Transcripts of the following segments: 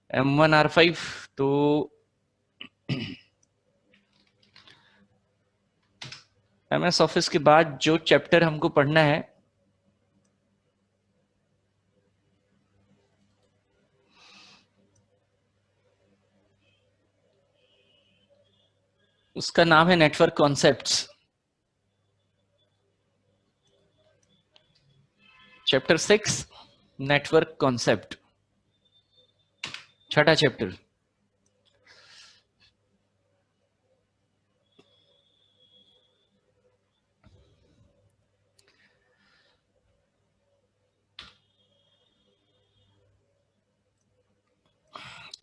M1R5। तो MS office के बाद जो चैप्टर हमको पढ़ना है उसका नाम है network concepts. Chapter 6 network concept, छठा चैप्टर।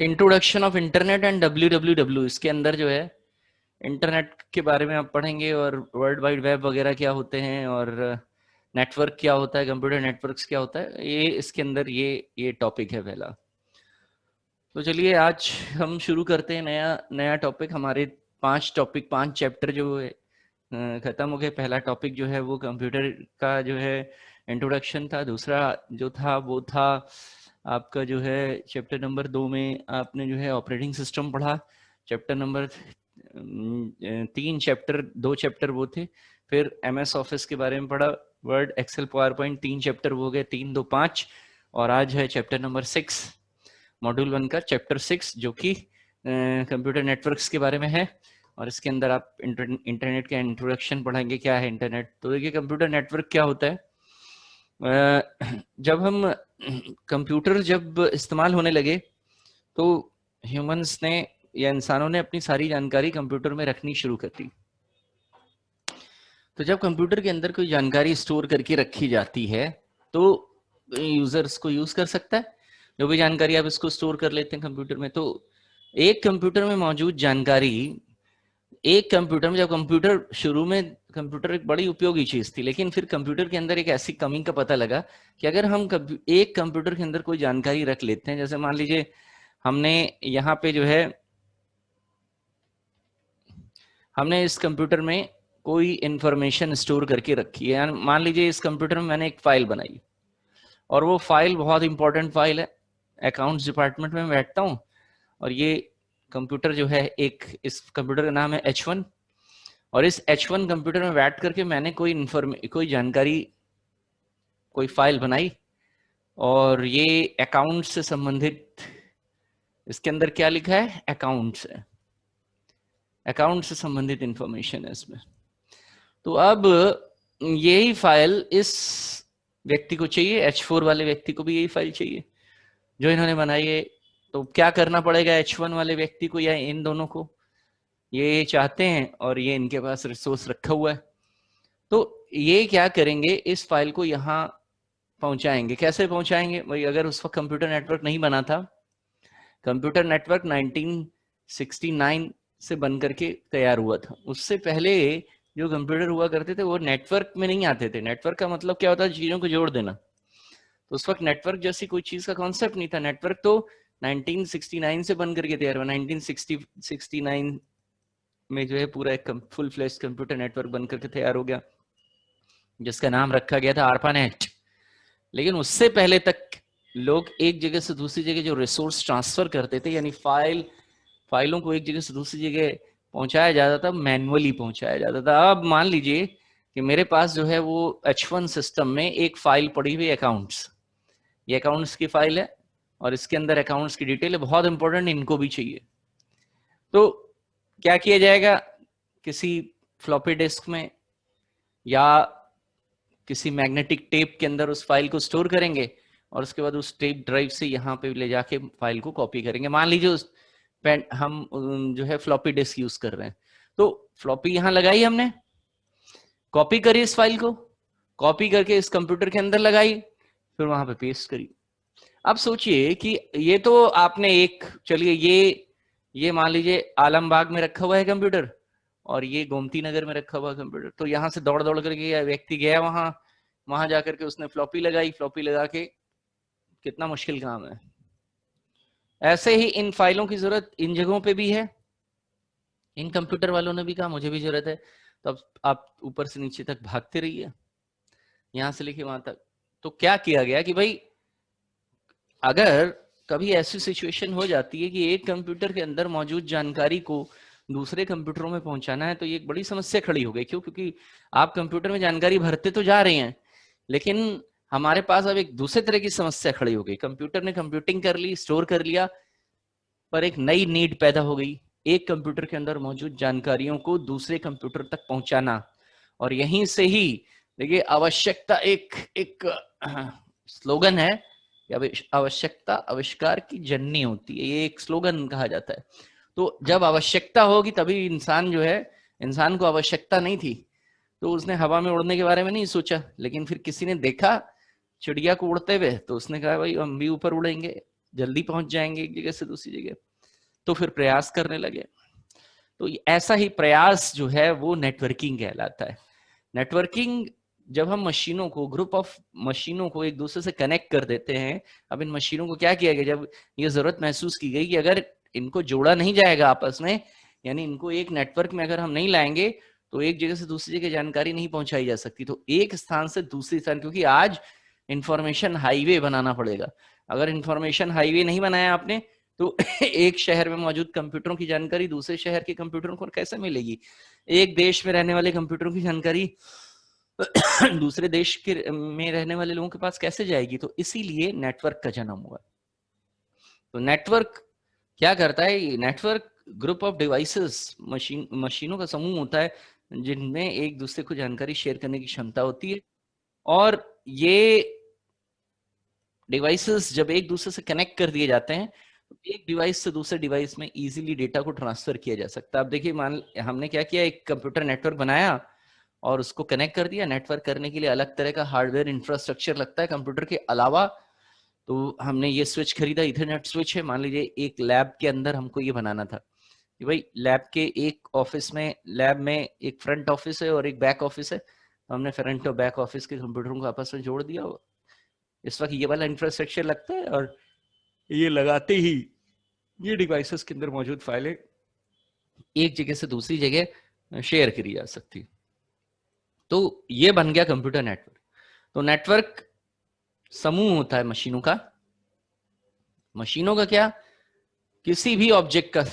Introduction of internet and WWW, इसके अंदर जो है इंटरनेट के बारे में आप पढ़ेंगे और वर्ल्ड वाइड वेब वगैरह क्या होते हैं और नेटवर्क क्या होता है, कंप्यूटर नेटवर्क्स क्या होता है, ये इसके अंदर ये टॉपिक है पहला। तो चलिए आज हम शुरू करते हैं नया नया टॉपिक। हमारे 5 चैप्टर जो खत्म हो गए। पहला टॉपिक जो है वो कंप्यूटर का जो है इंट्रोडक्शन था। दूसरा जो था वो था आपका जो है चैप्टर नंबर 2 में आपने जो है ऑपरेटिंग सिस्टम पढ़ा। चैप्टर नंबर 3 चैप्टर 2 चैप्टर वो थे। फिर MS ऑफिस के बारे में पढ़ा, Word, Excel, PowerPoint, 3 chapter वो हो गए, 3 2 5। और आज है चैप्टर नंबर 6, मॉड्यूल 1 का चैप्टर 6, जो कि कंप्यूटर नेटवर्क्स के बारे में है। और इसके अंदर आप इंटरनेट का इंट्रोडक्शन पढ़ेंगे, क्या है इंटरनेट। तो देखिए कंप्यूटर नेटवर्क क्या होता है। जब हम कंप्यूटर जब इस्तेमाल होने लगे तो ह्यूमंस ने या इंसानों ने अपनी सारी जानकारी कंप्यूटर में रखनी शुरू कर दी। तो जब कंप्यूटर के अंदर कोई जानकारी स्टोर करके रखी जाती है तो यूजर्स को यूज कर सकता है। जो भी जानकारी आप इसको स्टोर कर लेते हैं कंप्यूटर में, तो एक कंप्यूटर में मौजूद जानकारी, एक कंप्यूटर में, जब कंप्यूटर शुरू में कंप्यूटर एक बड़ी उपयोगी चीज थी, लेकिन फिर कंप्यूटर के अंदर एक ऐसी कमी का पता लगा कि अगर हम एक कंप्यूटर के अंदर कोई जानकारी रख लेते हैं, जैसे मान लीजिए हमने यहाँ पे जो है हमने इस कंप्यूटर में कोई इंफॉर्मेशन स्टोर करके रखी है। मान लीजिए इस कंप्यूटर में मैंने एक फाइल बनाई और वो फाइल बहुत इंपॉर्टेंट फाइल है। अकाउंट्स डिपार्टमेंट में बैठता हूँ और ये कंप्यूटर जो है, एक इस कंप्यूटर का नाम है H1। और इस H1 कंप्यूटर में बैठ करके मैंने कोई जानकारी, कोई फाइल बनाई और ये अकाउंट से संबंधित, इसके अंदर क्या लिखा है, अकाउंट्स है, अकाउंट से संबंधित इंफॉर्मेशन है इसमें। तो अब यही फाइल इस व्यक्ति को चाहिए, H4 वाले व्यक्ति को भी यही फाइल चाहिए जो इन्होंने बनाई है। तो क्या करना पड़ेगा H1 वाले व्यक्ति को या इन दोनों को, ये चाहते हैं और ये इनके पास रिसोर्स रखा हुआ है। तो ये क्या करेंगे, इस फाइल को यहाँ पहुंचाएंगे। कैसे पहुंचाएंगे भाई, अगर उस वक्त कंप्यूटर नेटवर्क नहीं बना था। कंप्यूटर नेटवर्क 1969 से बन करके तैयार हुआ था। उससे पहले जो कंप्यूटर हुआ करते थे वो नेटवर्क में नहीं आते थे। नेटवर्क का मतलब क्या होता है, चीजों को जोड़ देना। तो उस वक्त नेटवर्क जैसी कोई चीज का कॉन्सेप्ट नहीं था। नेटवर्क तो 1969 से बन करके तैयार हुआ। 1969 में जो है पूरा एक फुल फ्लैश कंप्यूटर नेटवर्क बन करके तैयार हो गया, जिसका नाम रखा गया था ARPANET। लेकिन उससे पहले तक लोग एक जगह से दूसरी जगह जो रिसोर्स ट्रांसफर करते थे, यानी फाइलों को एक जगह से दूसरी जगह पहुंचाया जाता था, मैनुअली पहुंचाया जाता था। अब मान लीजिए कि मेरे पास जो है वो H1 सिस्टम में एक फाइल पड़ी हुई अकाउंट्स, ये अकाउंट्स की फाइल है और इसके अंदर अकाउंट्स की डिटेल है, बहुत इंपॉर्टेंट, इनको भी चाहिए। तो क्या किया जाएगा, किसी फ्लॉपी डिस्क में या किसी मैग्नेटिक टेप के अंदर उस फाइल को स्टोर करेंगे और उसके बाद उस टेप ड्राइव से यहाँ पे ले जाके फाइल को कॉपी करेंगे। मान लीजिए उस पेन हम जो है फ्लॉपी डिस्क यूज कर रहे हैं, तो फ्लॉपी यहाँ लगाई हमने, कॉपी करी इस फाइल को, कॉपी करके इस कंप्यूटर के अंदर लगाई, फिर वहां पे पेस्ट करी। अब सोचिए कि ये तो आपने एक, चलिए ये मान लीजिए आलमबाग में रखा हुआ है कंप्यूटर और ये गोमती नगर में रखा हुआ कंप्यूटर। तो यहाँ से दौड़ दौड़ करके व्यक्ति गया वहां, वहां जाकर के उसने फ्लॉपी लगाई, फ्लॉपी लगा के, कितना मुश्किल काम है। ऐसे ही इन फाइलों की जरूरत इन जगहों पे भी है। इन कंप्यूटर वालों ने भी कहा मुझे भी जरूरत है, तो अब आप ऊपर से नीचे तक भागते रहिए, यहां से लेके वहां तक। तो क्या किया गया कि भाई अगर कभी ऐसी सिचुएशन हो जाती है कि एक कंप्यूटर के अंदर मौजूद जानकारी को दूसरे कंप्यूटरों में पहुंचाना है, तो ये एक बड़ी समस्या खड़ी हो गई। क्यों? क्योंकि आप कंप्यूटर में जानकारी भरते तो जा रहे हैं, लेकिन हमारे पास अब एक दूसरे तरह की समस्या खड़ी हो गई। कंप्यूटर ने कंप्यूटिंग कर ली, स्टोर कर लिया, पर एक नई नीड पैदा हो गई, एक कंप्यूटर के अंदर मौजूद जानकारियों को दूसरे कंप्यूटर तक पहुंचाना। और यहीं से ही देखिए आवश्यकता एक एक स्लोगन है, आवश्यकता आविष्कार की जननी होती है, ये एक स्लोगन कहा जाता है। तो जब आवश्यकता होगी तभी इंसान जो है, इंसान को आवश्यकता नहीं थी तो उसने हवा में उड़ने के बारे में नहीं सोचा, लेकिन फिर किसी ने देखा चिड़िया को उड़ते हुए तो उसने कहा भाई हम भी ऊपर उड़ेंगे, जल्दी पहुंच जाएंगे एक जगह से दूसरी जगह, तो फिर प्रयास करने लगे। तो ऐसा ही प्रयास जो है वो नेटवर्किंग कहलाता है। नेटवर्किंग जब हम मशीनों को, ग्रुप ऑफ मशीनों को एक दूसरे से कनेक्ट कर देते हैं। अब इन मशीनों को क्या किया गया, जब ये जरूरत महसूस की गई कि अगर इनको जोड़ा नहीं जाएगा आपस में, यानी इनको एक नेटवर्क में अगर हम नहीं लाएंगे तो एक जगह से दूसरी जगह जानकारी नहीं पहुंचाई जा सकती। तो एक स्थान से दूसरी स्थान, क्योंकि आज इंफॉर्मेशन हाईवे बनाना पड़ेगा। अगर इंफॉर्मेशन हाईवे नहीं बनाया आपने तो एक शहर में मौजूद कंप्यूटरों की जानकारी दूसरे शहर के कंप्यूटरों को कैसे मिलेगी? एक देश में रहने वाले कंप्यूटरों की जानकारी दूसरे देश के में रहने वाले लोगों के पास कैसे जाएगी? तो इसीलिए नेटवर्क का जन्म हुआ। तो नेटवर्क क्या करता है? नेटवर्क ग्रुप ऑफ डिवाइसेस, मशीनों का समूह होता है जिनमें एक दूसरे को जानकारी शेयर करने की क्षमता होती है। और ये डिवाइसेस जब एक दूसरे से कनेक्ट कर दिए जाते हैं तो एक डिवाइस से दूसरे डिवाइस में इजीली डेटा को ट्रांसफर किया जा सकता है। अब देखिए, मान हमने क्या किया, एक कंप्यूटर नेटवर्क बनाया और उसको कनेक्ट कर दिया। नेटवर्क करने के लिए अलग तरह का हार्डवेयर इंफ्रास्ट्रक्चर लगता है कंप्यूटर के अलावा। तो हमने ये स्विच खरीदा, इथरनेट स्विच है। मान लीजिए एक लैब के अंदर हमको ये बनाना था कि भाई लैब के एक ऑफिस में, लैब में एक फ्रंट ऑफिस है और एक बैक ऑफिस है, तो हमने फ्रंट और बैक ऑफिस के कंप्यूटरों को आपस में जोड़ दिया। इस वक्त ये वाला इंफ्रास्ट्रक्चर लगता है और ये लगाते ही ये डिवाइसेस के अंदर मौजूद फाइलें एक जगह से दूसरी जगह शेयर करी जा सकती। तो ये बन गया कंप्यूटर नेटवर्क। तो नेटवर्क समूह होता है मशीनों का। मशीनों का क्या, किसी भी ऑब्जेक्ट का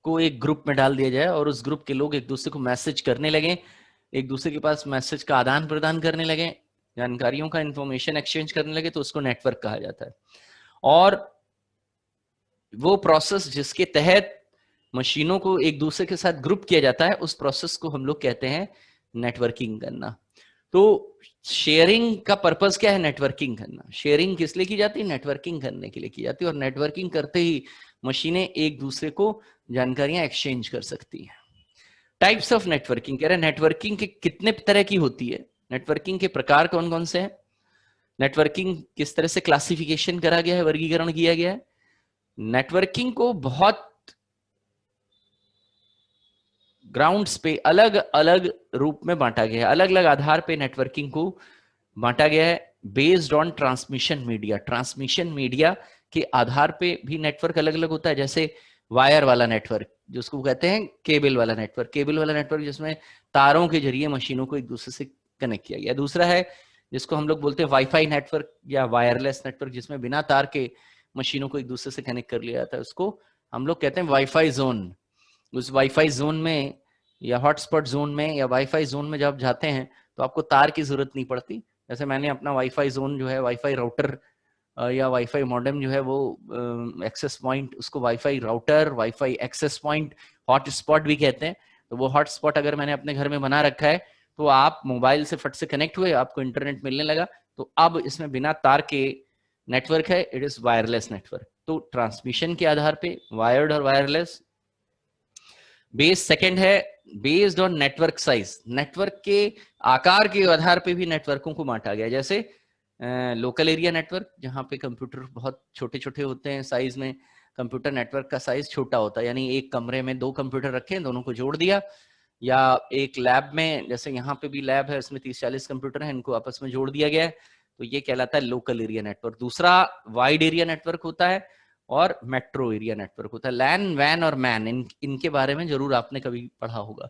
को एक ग्रुप में डाल दिया जाए और उस ग्रुप के लोग एक दूसरे को मैसेज करने लगे, एक दूसरे के पास मैसेज का आदान प्रदान करने लगे, जानकारियों का इंफॉर्मेशन एक्सचेंज करने लगे, तो उसको नेटवर्क कहा जाता है। और वो प्रोसेस जिसके तहत मशीनों को एक दूसरे के साथ ग्रुप किया जाता है, उस प्रोसेस को हम लोग कहते हैं नेटवर्किंग करना। तो शेयरिंग का पर्पस क्या है? नेटवर्किंग करना। शेयरिंग किस लिए की जाती है? नेटवर्किंग करने के लिए की जाती है। और नेटवर्किंग करते ही मशीनें एक दूसरे को जानकारियां एक्सचेंज कर सकती हैं। टाइप्स ऑफ नेटवर्किंग कह रहे हैं, नेटवर्किंग के कितने तरह की होती है, नेटवर्किंग के प्रकार कौन कौन से हैं, नेटवर्किंग किस तरह से क्लासिफिकेशन करा गया है, वर्गीकरण किया गया है। नेटवर्किंग को बहुत ग्राउंड्स पे अलग अलग रूप में बांटा गया है, अलग अलग आधार पे नेटवर्किंग को बांटा गया है। Based on transmission media, transmission media के आधार पे भी नेटवर्क अलग अलग होता है। जैसे वायर वाला नेटवर्क, जिसको कहते हैं केबल वाला नेटवर्क, केबल वाला नेटवर्क जिसमें तारों के जरिए मशीनों को एक दूसरे से कनेक्ट किया गया। दूसरा है जिसको हम लोग बोलते हैं वाईफाई नेटवर्क या वायरलेस नेटवर्क, जिसमें बिना तार के मशीनों को एक दूसरे से कनेक्ट कर लिया जाता है, उसको हम लोग कहते हैं वाईफाई जोन। उस वाईफाई जोन में या हॉटस्पॉट जोन में या वाईफाई जोन में जब जाते हैं तो आपको तार की जरूरत नहीं पड़ती। जैसे मैंने अपना वाईफाई जोन जो है, वाईफाई राउटर या वाईफाई मॉडेम जो है वो एक्सेस पॉइंट, उसको WiFi router, WiFi access point, hotspot भी कहते हैं। तो वो हॉटस्पॉट अगर मैंने अपने घर में बना रखा है तो आप मोबाइल से फट से कनेक्ट हुए, आपको इंटरनेट मिलने लगा, तो अब इसमें बिना तार के नेटवर्क है, इट इज वायरलेस नेटवर्क। तो ट्रांसमिशन के आधार पे वायर्ड और वायरलेस। बेस सेकंड है based on network size, network के आकार के आधार पे भी नेटवर्कों को बांटा गया। जैसे लोकल एरिया नेटवर्क, जहां पे कंप्यूटर बहुत छोटे छोटे होते हैं साइज में, कंप्यूटर नेटवर्क का साइज छोटा होता है, यानी एक कमरे में 2 कंप्यूटर रखे, दोनों को जोड़ दिया, या एक लैब में, जैसे यहाँ पे भी लैब है, इसमें 30-40 कंप्यूटर हैं, इनको आपस में जोड़ दिया गया है, तो ये कहलाता है लोकल एरिया नेटवर्क। दूसरा वाइड एरिया नेटवर्क होता है और मेट्रो एरिया नेटवर्क होता है। लैन, वैन और मैन, इनके बारे में जरूर आपने कभी पढ़ा होगा।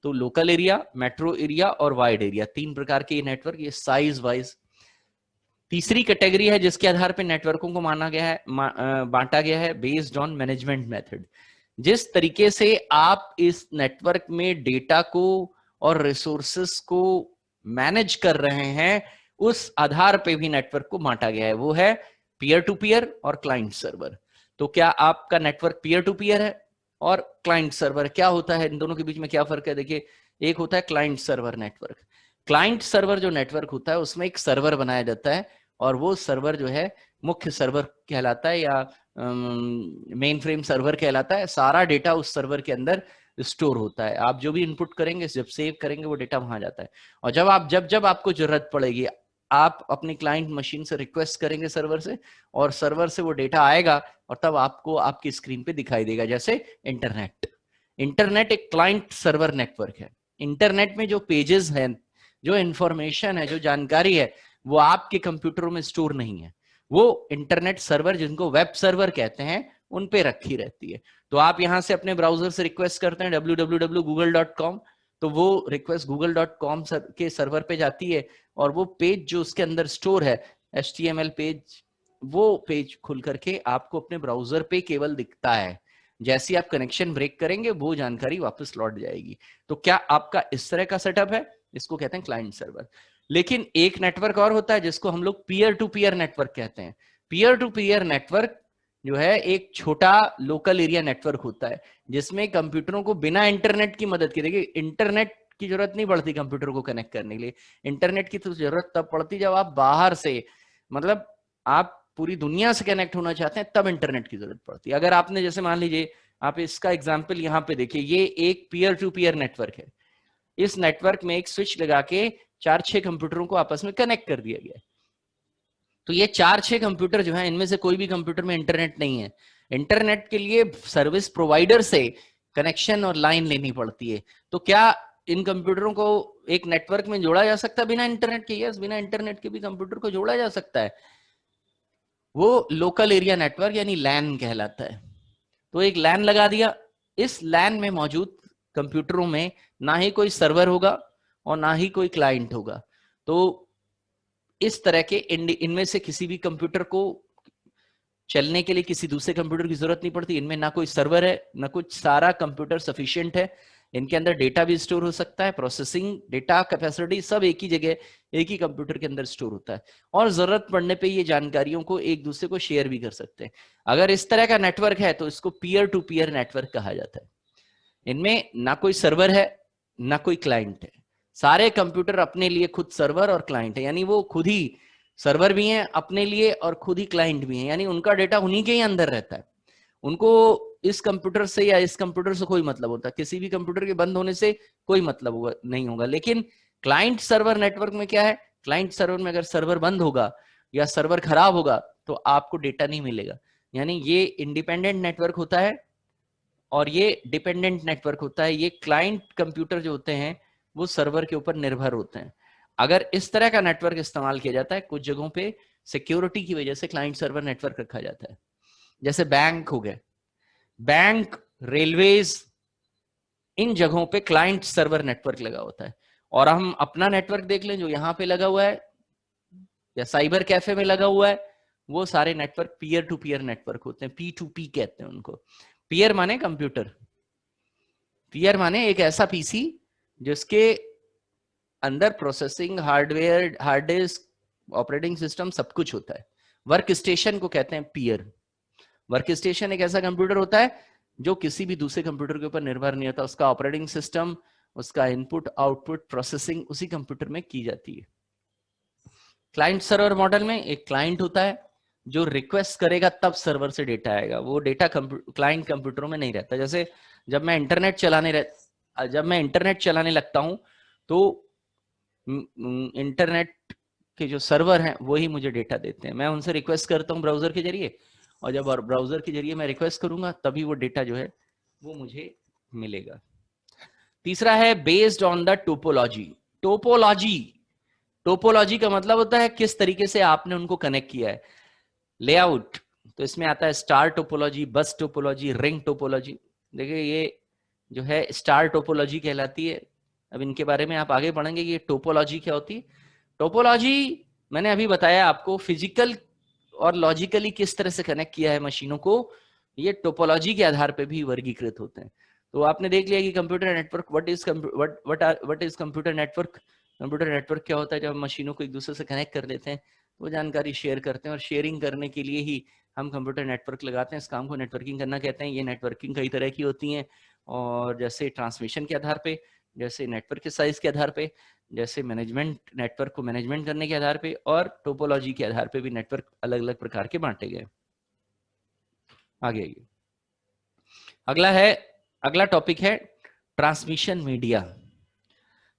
तो लोकल एरिया, मेट्रो एरिया और वाइड एरिया, 3 प्रकार के ये नेटवर्क, ये साइज वाइज तीसरी कैटेगरी है जिसके आधार पे नेटवर्कों को माना गया है, बांटा गया है, बेस्ड ऑन मैनेजमेंट मेथड। जिस तरीके से आप इस नेटवर्क में डेटा को और रिसोर्सेस को मैनेज कर रहे हैं, उस आधार पे भी नेटवर्क को बांटा गया है, वो है पीयर टू पीयर और क्लाइंट सर्वर। तो क्या आपका नेटवर्क पीयर टू पीयर है और क्लाइंट सर्वर? क्या होता है इन दोनों के बीच में, क्या फर्क है? देखिए, एक होता है client server network. Client server जो नेटवर्क होता है उसमें एक सर्वर बनाया जाता है और वो सर्वर जो है मुख्य सर्वर कहलाता है या मेन फ्रेम सर्वर कहलाता है। सारा डेटा उस सर्वर के अंदर स्टोर होता है। आप जो भी इनपुट करेंगे, जब सेव करेंगे, वो डेटा वहां जाता है। और जब आपको जरूरत पड़ेगी, आप अपनी क्लाइंट मशीन से रिक्वेस्ट करेंगे सर्वर से, और सर्वर से वो डेटा आएगा और तब आपको आपकी स्क्रीन पे दिखाई देगा। जैसे इंटरनेट एक क्लाइंट सर्वर नेटवर्क है। इंटरनेट में जो पेजेस हैं, जो इंफॉर्मेशन है, जो जानकारी है, वो आपके कंप्यूटरों में स्टोर नहीं है। वो इंटरनेट सर्वर, जिनको वेब सर्वर कहते हैं, उन पे रखी रहती है। तो आप यहां से अपने ब्राउजर से रिक्वेस्ट करते हैं www.google.com, तो वो रिक्वेस्ट google.com के सर्वर पे जाती है और वो पेज जो उसके अंदर स्टोर है, HTML पेज, वो पेज खुल करके आपको अपने ब्राउजर पे केवल दिखता है। जैसे आप कनेक्शन ब्रेक करेंगे, वो जानकारी वापस लौट जाएगी। तो क्या आपका इस तरह का सेटअप है? इसको कहते हैं क्लाइंट सर्वर। लेकिन एक नेटवर्क और होता है जिसको हम लोग पीयर टू पीयर नेटवर्क कहते हैं। पीयर टू पीयर नेटवर्क जो है एक छोटा लोकल एरिया नेटवर्क होता है, जिसमें कंप्यूटरों को बिना इंटरनेट की मदद के, देखिए इंटरनेट की जरूरत नहीं पड़ती कंप्यूटर को कनेक्ट करने के लिए। इंटरनेट की तो जरूरत तब पड़ती जब आप बाहर से, मतलब आप पूरी दुनिया से कनेक्ट होना चाहते हैं, तब इंटरनेट की जरूरत पड़ती है। अगर आपने, जैसे मान लीजिए, आप इसका एग्जाम्पल यहाँ पे देखिए, ये एक पीयर टू पीयर नेटवर्क है। इस नेटवर्क में एक स्विच लगा के 4-6 कंप्यूटरों को आपस में कनेक्ट कर दिया गया है। तो ये 4-6 कंप्यूटर जो है, इनमें से कोई भी कंप्यूटर में इंटरनेट नहीं है। इंटरनेट के लिए सर्विस प्रोवाइडर से कनेक्शन और लाइन लेनी पड़ती है। तो क्या इन कंप्यूटरों को एक नेटवर्क में जोड़ा जा सकता है बिना इंटरनेट के? यस, बिना इंटरनेट के भी कंप्यूटर को जोड़ा जा सकता है। वो लोकल एरिया नेटवर्क यानी लैन कहलाता है। तो एक लैन लगा दिया, इस लैन में मौजूद कंप्यूटरों में ना ही कोई सर्वर होगा और ना ही कोई क्लाइंट होगा। तो इस तरह के इनमें से किसी भी कंप्यूटर को चलने के लिए किसी दूसरे कंप्यूटर की जरूरत नहीं पड़ती। इनमें ना कोई सर्वर है, ना कुछ, सारा कंप्यूटर सफिशिएंट है। इनके अंदर डेटा भी स्टोर हो सकता है, प्रोसेसिंग डेटा कैपेसिटी सब एक ही जगह, एक ही कंप्यूटर के अंदर स्टोर होता है। और जरूरत पड़ने पे ये जानकारियों को एक दूसरे को शेयर भी कर सकते हैं। अगर इस तरह का नेटवर्क है तो इसको पीयर टू पीयर नेटवर्क कहा जाता है। इनमें ना कोई सर्वर है, ना कोई क्लाइंट है। सारे कंप्यूटर अपने लिए खुद सर्वर और क्लाइंट है, यानी वो खुद ही सर्वर भी हैं अपने लिए और खुद ही क्लाइंट भी हैं, यानी उनका डेटा उन्हीं के ही अंदर रहता है। उनको इस कंप्यूटर से या इस कंप्यूटर से कोई मतलब होता, किसी भी कंप्यूटर के बंद होने से कोई मतलब नहीं होगा। लेकिन क्लाइंट सर्वर नेटवर्क में क्या है? क्लाइंट सर्वर में अगर सर्वर बंद होगा या सर्वर खराब होगा तो आपको डेटा नहीं मिलेगा। यानी ये इंडिपेंडेंट नेटवर्क होता है और ये डिपेंडेंट नेटवर्क होता है। ये क्लाइंट कंप्यूटर जो होते हैं वो सर्वर के ऊपर निर्भर होते हैं। अगर इस तरह का नेटवर्क इस्तेमाल किया जाता है, कुछ जगहों पे सिक्योरिटी की वजह से क्लाइंट सर्वर नेटवर्क रखा जाता है। जैसे बैंक हो गए, बैंक, रेलवेज, इन जगहों पे क्लाइंट सर्वर नेटवर्क लगा होता है। और हम अपना नेटवर्क देख लें जो यहाँ पे लगा हुआ है या साइबर कैफे में लगा हुआ है, वो सारे network peer to peer network होते हैं। P2P कहते हैं उनको। पीयर माने कंप्यूटर, पीयर माने एक ऐसा पीसी जिसके अंदर processing, hardware, hard disk, operating system सब कुछ होता है। वर्क स्टेशन को कहते हैं पीयर। वर्क स्टेशन एक ऐसा कंप्यूटर होता है जो किसी भी दूसरे कंप्यूटर के ऊपर निर्भर नहीं होता। उसका ऑपरेटिंग सिस्टम, उसका इनपुट आउटपुट प्रोसेसिंग उसी कंप्यूटर में की जाती है। क्लाइंट सर्वर मॉडल में एक क्लाइंट होता है जो रिक्वेस्ट करेगा तब सर्वर से डेटा आएगा। वो डेटा क्लाइंट कंप्यूटरों में नहीं रहता। जैसे जब मैं इंटरनेट चलाने लगता हूं तो इंटरनेट के जो सर्वर हैं वही मुझे डेटा देते हैं। मैं उनसे रिक्वेस्ट करता हूं ब्राउजर के जरिए, और जब ब्राउजर के जरिए मैं रिक्वेस्ट करूंगा तभी वो डेटा जो है वो मुझे मिलेगा। तीसरा है based on the topology. Topology का मतलब होता है किस तरीके से आपने उनको कनेक्ट किया है। लेआउट, तो इसमें आता है स्टार टोपोलॉजी, बस टोपोलॉजी, रिंग टोपोलॉजी। देखिए ये जो है स्टार टोपोलॉजी कहलाती है। अब इनके बारे में आप आगे पढ़ेंगे कि टोपोलॉजी क्या होती है। टोपोलॉजी मैंने अभी बताया आपको फिजिकल और लॉजिकली किस तरह से कनेक्ट किया है मशीनों को, ये टोपोलॉजी के आधार पे भी वर्गीकृत होते हैं। तो आपने देख लिया कि computer network, what is computer network. Computer network क्या होता है, जब मशीनों को एक दूसरे से कनेक्ट कर लेते हैं, वो जानकारी शेयर करते हैं, और शेयरिंग करने के लिए ही हम कंप्यूटर नेटवर्क लगाते हैं। इस काम को नेटवर्किंग करना कहते हैं। ये नेटवर्किंग कई तरह की होती है, और जैसे ट्रांसमिशन के आधार पे, जैसे नेटवर्क के साइज के आधार पे, जैसे मैनेजमेंट, नेटवर्क को मैनेजमेंट करने के आधार पे, और टोपोलॉजी के आधार पे भी नेटवर्क अलग अलग प्रकार के बांटे गए। आगे आइए, अगला टॉपिक है ट्रांसमिशन मीडिया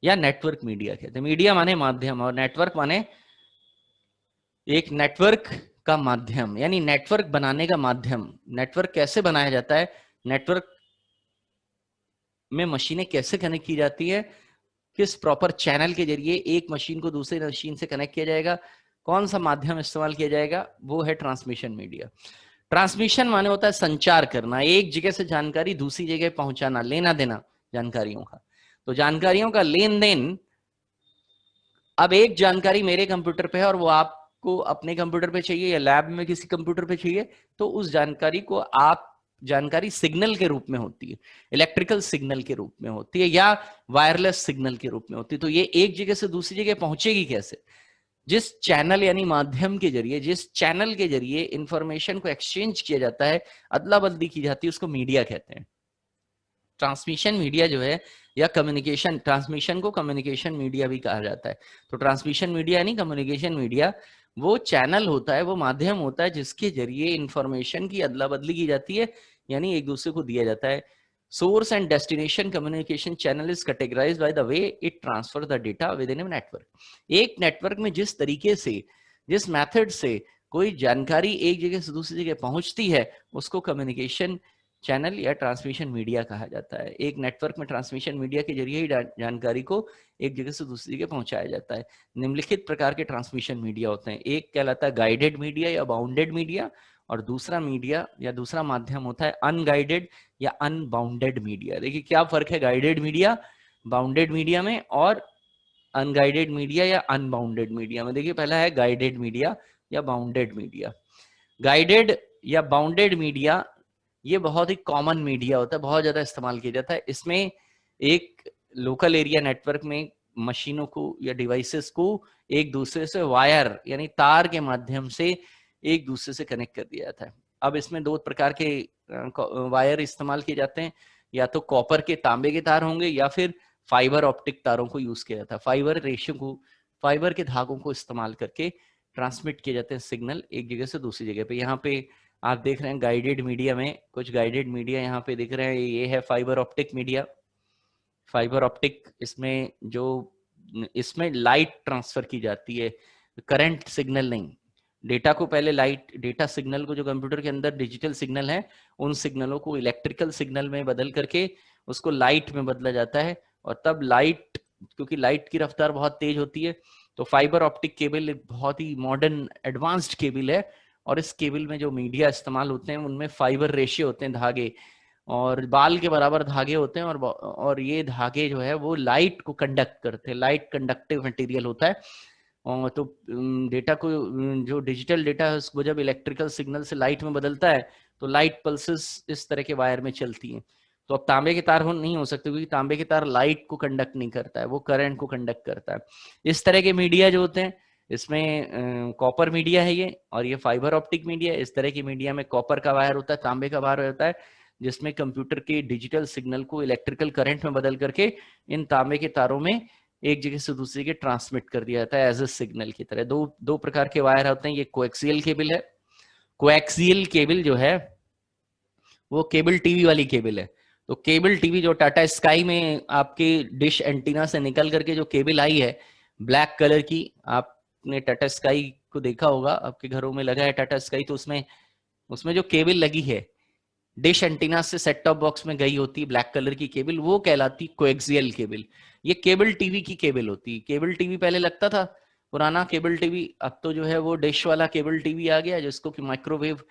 या नेटवर्क मीडिया कहते हैं। मीडिया माने माध्यम, और नेटवर्क माने एक नेटवर्क का माध्यम, यानी नेटवर्क बनाने का माध्यम। नेटवर्क कैसे बनाया जाता है, नेटवर्क में मशीनें कैसे कनेक्ट की जाती है, किस प्रॉपर चैनल के जरिए एक मशीन को दूसरी मशीन से कनेक्ट किया जाएगा, कौन सा माध्यम इस्तेमाल किया जाएगा, वो है ट्रांसमिशन मीडिया। ट्रांसमिशन माने होता है संचार करना, एक जगह से जानकारी दूसरी जगह पहुंचाना, लेना देना जानकारियों का। तो जानकारियों का लेन देन, अब एक जानकारी मेरे कंप्यूटर पे है और वो आपको अपने कंप्यूटर पे चाहिए या लैब में किसी कंप्यूटर पे चाहिए, तो उस जानकारी को आप, जानकारी सिग्नल के रूप में होती है, इलेक्ट्रिकल सिग्नल के रूप में होती है, या वायरलेस सिग्नल के रूप में होती है। तो ये एक जगह से दूसरी जगह पहुंचेगी कैसे, जिस चैनल यानी माध्यम के जरिए, जिस चैनल के जरिए इंफॉर्मेशन को एक्सचेंज किया जाता है, अदला बदली की जाती है, उसको मीडिया कहते हैं। ट्रांसमिशन मीडिया जो है, या कम्युनिकेशन, ट्रांसमिशन को कम्युनिकेशन मीडिया भी कहा जाता है। तो ट्रांसमिशन मीडिया यानी कम्युनिकेशन मीडिया, वो चैनल होता है, वो माध्यम होता है जिसके जरिए इंफॉर्मेशन की अदला बदली की जाती है, यानी एक दूसरे को दिया जाता है। Source and destination communication channel is categorised by the way it transfer the data with in a network. एक नेटवर्क में जिस तरीके से, जिस मेथड से कोई जानकारी एक जगह से दूसरी जगह पहुंचती है, उसको कम्युनिकेशन चैनल या ट्रांसमिशन मीडिया कहा जाता है। एक नेटवर्क में ट्रांसमिशन मीडिया के जरिए ही जानकारी को एक जगह से दूसरी जगह पहुंचाया जाता है। निम्नलिखित प्रकार के ट्रांसमिशन मीडिया होते हैं। एक कहलाता है गाइडेड मीडिया या बाउंडेड मीडिया, और दूसरा मीडिया या दूसरा माध्यम होता है अनगाइडेड या अनबाउंडेड मीडिया। देखिए क्या फर्क है गाइडेड मीडिया, बाउंडेड मीडिया में, और अनगाइडेड मीडिया या अनबाउंडेड मीडिया में। देखिए पहला है गाइडेड मीडिया या बाउंडेड मीडिया। गाइडेड या बाउंडेड मीडिया ये बहुत ही कॉमन मीडिया होता है, बहुत ज्यादा इस्तेमाल किया जाता है। इसमें एक लोकल एरिया नेटवर्क में मशीनों को या डिवाइसेस को एक दूसरे से वायर यानी तार के माध्यम से एक दूसरे से कनेक्ट कर दिया जाता है। अब इसमें दो प्रकार के वायर इस्तेमाल किए जाते हैं, या तो कॉपर के, तांबे के तार होंगे, या फिर फाइबर ऑप्टिक तारों को यूज किया जाता है। फाइबर रेशो को, फाइबर के धागों को इस्तेमाल करके ट्रांसमिट किए जाते हैं सिग्नल एक जगह से दूसरी जगह पे। यहाँ पे आप देख रहे हैं गाइडेड मीडिया में, कुछ गाइडेड मीडिया यहाँ पे दिख रहे हैं। ये है fibre optic media. Fibre optic, इसमें जो, इसमें लाइट ट्रांसफर की जाती है, करंट सिग्नल नहीं। डेटा को पहले लाइट, डेटा सिग्नल को, जो कंप्यूटर के अंदर डिजिटल सिग्नल है, उन सिग्नलों को इलेक्ट्रिकल सिग्नल में बदल करके उसको लाइट में बदला जाता है। और तब लाइट, क्योंकि लाइट की रफ्तार बहुत तेज होती है, तो फाइबर ऑप्टिक केबल एक बहुत ही मॉडर्न एडवांस्ड केबल है। और इस केबल में जो मीडिया इस्तेमाल होते हैं उनमें फाइबर रेशे होते हैं, धागे, और बाल के बराबर धागे होते हैं, और ये धागे जो है वो लाइट को कंडक्ट करते हैं, लाइट कंडक्टिव मटेरियल होता है। और तो डेटा को, जो डिजिटल डेटा है उसको जब इलेक्ट्रिकल सिग्नल से लाइट में बदलता है, तो लाइट पल्सेस इस तरह के वायर में चलती हैं। तो अब तांबे के तार नहीं हो सकते, क्योंकि तांबे के तार लाइट को कंडक्ट नहीं करता है, वो करंट को कंडक्ट करता है। इस तरह के मीडिया जो होते हैं, इसमें कॉपर मीडिया है ये, और ये फाइबर ऑप्टिक मीडिया। इस तरह की मीडिया में कॉपर का वायर होता है, तांबे का वायर होता है, जिसमें कंप्यूटर के डिजिटल सिग्नल को इलेक्ट्रिकल करंट में बदल करके इन तांबे के तारों में एक जगह से दूसरी जगह ट्रांसमिट कर दिया जाता है एज ए सिग्नल की तरह। दो प्रकार के वायर होते हैं। ये कोएक्सियल केबल है। कोएक्सियल केबल जो है वो केबल टीवी वाली केबल है। तो केबल टीवी जो टाटा स्काई में आपके डिश एंटीना से निकल करके जो केबल आई है ब्लैक कलर की, आपने टाटा स्काई को देखा होगा, आपके घरों में लगा है टाटा स्काई, तो उसमें जो केबल लगी है डिश एंटीना से सेट टॉप बॉक्स में गई होती है ब्लैक कलर की केबल, वो कहलाती कोएक्सियल केबल। ये केबल टीवी की केबल होती है। केबल टीवी पहले लगता था पुराना केबल टीवी, अब तो जो है वो डिश वाला केबल टीवी आ गया, जिसको कि microwave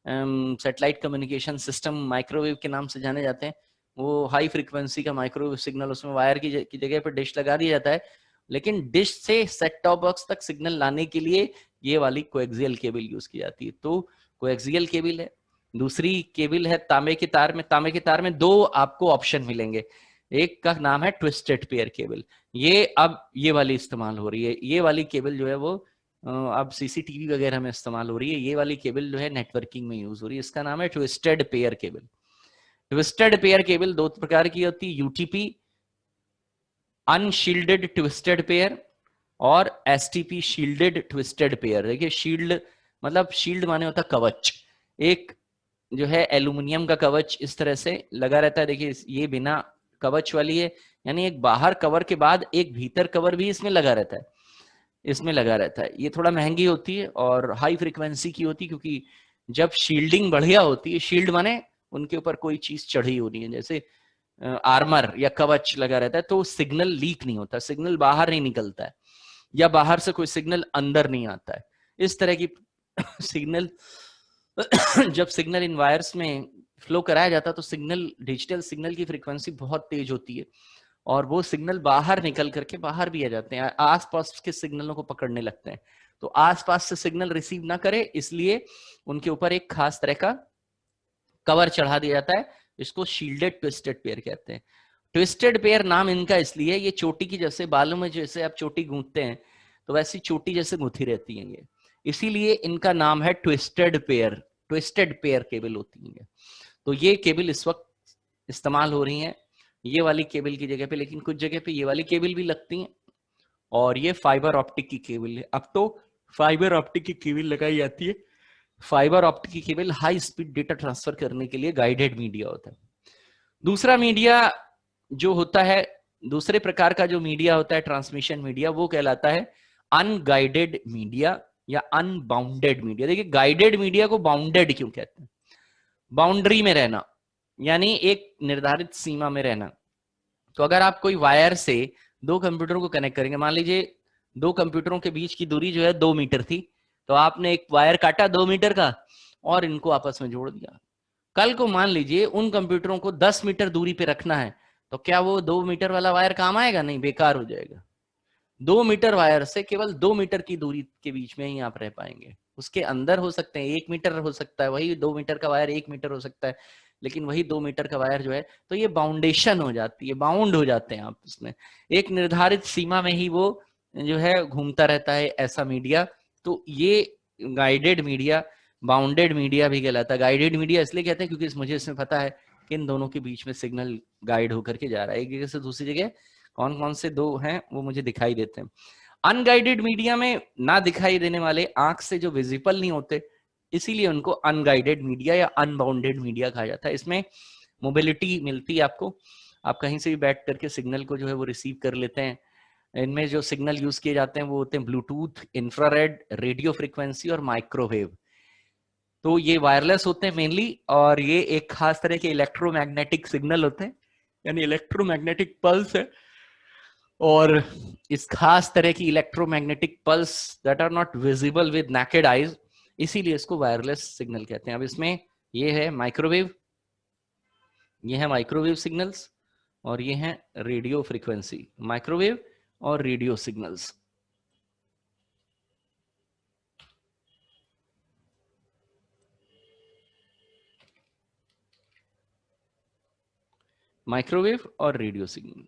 satellite communication system microwave के नाम से जाने जाते हैं। वो हाई फ्रीक्वेंसी का माइक्रोवेव सिग्नल उसमें वायर की जगह पर डिश लगा दिया जाता है, लेकिन डिश से सेट टॉप बॉक्स तक सिग्नल लाने के लिए ये वाली कोएक्सियल केबल यूज की जाती है। तो कोएक्सियल केबल है। दूसरी केबल है तांबे के तार में। तांबे के तार में दो आपको ऑप्शन मिलेंगे, एक का नाम है ट्विस्टेड पेयर केबल। ये अब ये वाली इस्तेमाल हो रही है। ये वाली केबल जो है वो अब सीसीटीवी वगैरह में इस्तेमाल हो रही है। ये वाली केबल जो है नेटवर्किंग में यूज हो रही है। इसका नाम है twisted pair cable. Twisted pair cable दो प्रकार की होती है, यूटीपी अनशील्डेड ट्विस्टेड पेयर और एसटीपी शील्डेड ट्विस्टेड पेयर। देखिए शील्ड मतलब शील्ड माने होता कवच। एक जो है एल्यूमिनियम का कवच इस तरह से लगा रहता है। देखिए ये बिना कवच वाली है, यानी एक बाहर कवर के बाद एक भीतर कवर भी इसमें लगा रहता है, इसमें लगा रहता है। ये थोड़ा महंगी होती है और हाई फ्रीक्वेंसी की होती है, क्योंकि जब शील्डिंग बढ़िया होती है, शील्ड माने उनके ऊपर कोई चीज चढ़ी होनी है, जैसे आर्मर या कवच लगा रहता है, तो सिग्नल लीक नहीं होता, सिग्नल बाहर नहीं निकलता है, या बाहर से कोई सिग्नल अंदर नहीं आता है। इस तरह की सिग्नल जब सिग्नल इन वायर्स में फ्लो कराया जाता है तो सिग्नल, डिजिटल सिग्नल की फ्रीक्वेंसी बहुत तेज होती है और वो सिग्नल बाहर निकल करके बाहर भी आ जाते हैं, आसपास के सिग्नलों को पकड़ने लगते हैं। तो आसपास से सिग्नल रिसीव ना करे इसलिए उनके ऊपर एक खास तरह का कवर चढ़ा दिया जाता है। इसको शील्डेड ट्विस्टेड पेयर कहते हैं। ट्विस्टेड पेयर नाम इनका इसलिए, ये चोटी की जैसे बालों में जैसे आप चोटी गूंथते हैं तो वैसी चोटी जैसे गुथी रहती है ये, इसीलिए इनका नाम है twisted pair. Twisted pair cable होती है। तो ये केबल इस वक्त इस्तेमाल हो रही है ये वाली केबल की जगह पे, लेकिन कुछ जगह पे ये वाली केबल भी लगती है। और ये फाइबर ऑप्टिक की केबल है। अब तो फाइबर ऑप्टिक की केबल लगाई जाती है। फाइबर ऑप्टिक की cable high speed data transfer करने के लिए गाइडेड मीडिया होता है। दूसरा मीडिया जो होता है, दूसरे प्रकार का जो मीडिया होता है ट्रांसमिशन मीडिया, वो कहलाता है अनगाइडेड मीडिया या अनबाउंडेड मीडिया। देखिए गाइडेड मीडिया को बाउंडेड क्यों कहते हैं? बाउंड्री में रहना, यानी एक निर्धारित सीमा में रहना। तो अगर आप कोई वायर से दो कंप्यूटरों को कनेक्ट करेंगे, मान लीजिए दो कंप्यूटरों के बीच की दूरी जो है 2 मीटर थी, तो आपने एक वायर काटा 2 मीटर का और इनको आपस में जोड़ दिया। कल को मान लीजिए उन कंप्यूटरों को 10 मीटर दूरी पे रखना है, तो क्या वो 2 मीटर वाला वायर काम आएगा? नहीं, बेकार हो जाएगा। 2 मीटर वायर से केवल 2 मीटर की दूरी के बीच में ही आप रह पाएंगे। उसके अंदर हो सकते हैं 1 मीटर हो सकता है, वही 2 मीटर का वायर 1 मीटर हो सकता है, लेकिन वही 2 मीटर का वायर जो है, तो ये बाउंडेशन हो जाती है, बाउंड हो जाते हैं आप उसमें, एक निर्धारित सीमा में ही वो जो है घूमता रहता है ऐसा मीडिया। तो ये गाइडेड मीडिया, बाउंडेड मीडिया भी कहलाता है। गाइडेड मीडिया इसलिए कहते हैं क्योंकि मुझे इसमें पता है कि इन दोनों के बीच में सिग्नल गाइड होकर के जा रहा है, एक जगह से दूसरी जगह कौन कौन से दो हैं वो मुझे दिखाई देते हैं। अनगाइडेड मीडिया में ना दिखाई देने वाले, आंख से जो विजिबल नहीं होते, इसीलिए उनको अनगाइडेड मीडिया या अनबाउंडेड मीडिया कहा जाता है। इसमें मोबिलिटी मिलती है आपको, आप कहीं से भी बैठ करके सिग्नल को जो है वो रिसीव कर लेते हैं। इनमें जो सिग्नल यूज किए जाते हैं वो होते हैं ब्लूटूथ, इंफ्रारेड, रेडियो फ्रीक्वेंसी और माइक्रोवेव। तो ये वायरलेस होते हैं मेनली, और ये एक खास तरह के इलेक्ट्रोमैग्नेटिक सिग्नल होते हैं, यानी इलेक्ट्रोमैग्नेटिक पल्स है। और इस खास तरह की electromagnetic pulse that are not visible with naked eyes, इसीलिए इसको वायरलेस सिग्नल कहते हैं। अब इसमें ये है माइक्रोवेव, ये है माइक्रोवेव सिग्नल्स, और ये है रेडियो फ्रीक्वेंसी। माइक्रोवेव और रेडियो सिग्नल्स। माइक्रोवेव और radio signal.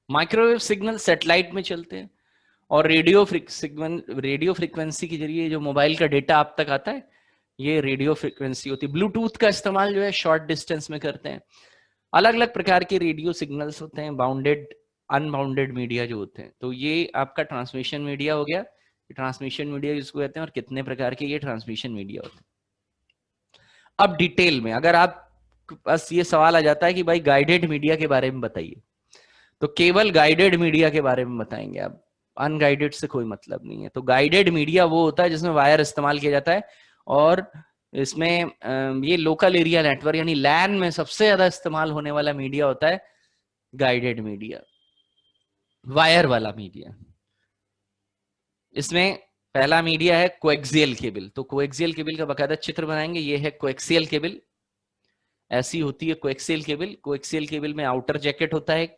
Microwave signal satellite में चलते हैं, और रेडियो फ्रीक्वेंसी के जरिए जो मोबाइल का डेटा आप तक आता है, ये रेडियो फ्रीक्वेंसी होती है। ब्लूटूथ का इस्तेमाल जो है शॉर्ट डिस्टेंस में करते हैं। अलग अलग प्रकार के रेडियो सिग्नल्स होते हैं, बाउंडेड, अनबाउंडेड मीडिया जो होते हैं। तो ये आपका ट्रांसमिशन मीडिया हो गया, ट्रांसमिशन मीडिया जिसको कहते हैं, और कितने प्रकार के ये ट्रांसमिशन मीडिया होते हैं। अब डिटेल में अगर आप बस ये सवाल आ जाता है कि भाई गाइडेड मीडिया के बारे में बताइए, तो केवल गाइडेड मीडिया के बारे में बताएंगे आप, अनगाइडेड से कोई मतलब नहीं है। तो गाइडेड मीडिया वो होता है जिसमें वायर इस्तेमाल किया जाता है, और इसमें ये लोकल एरिया नेटवर्क यानी लैन में सबसे ज्यादा इस्तेमाल होने वाला मीडिया होता है गाइडेड मीडिया, वायर वाला मीडिया। इसमें पहला मीडिया है कोएक्सियल केबल। तो कोएक्सियल केबल का बकायदा चित्र बनाएंगे। ये है कोएक्सियल केबल, ऐसी होती है कोएक्सियल केबल। कोएक्सियल केबल में आउटर जैकेट होता है,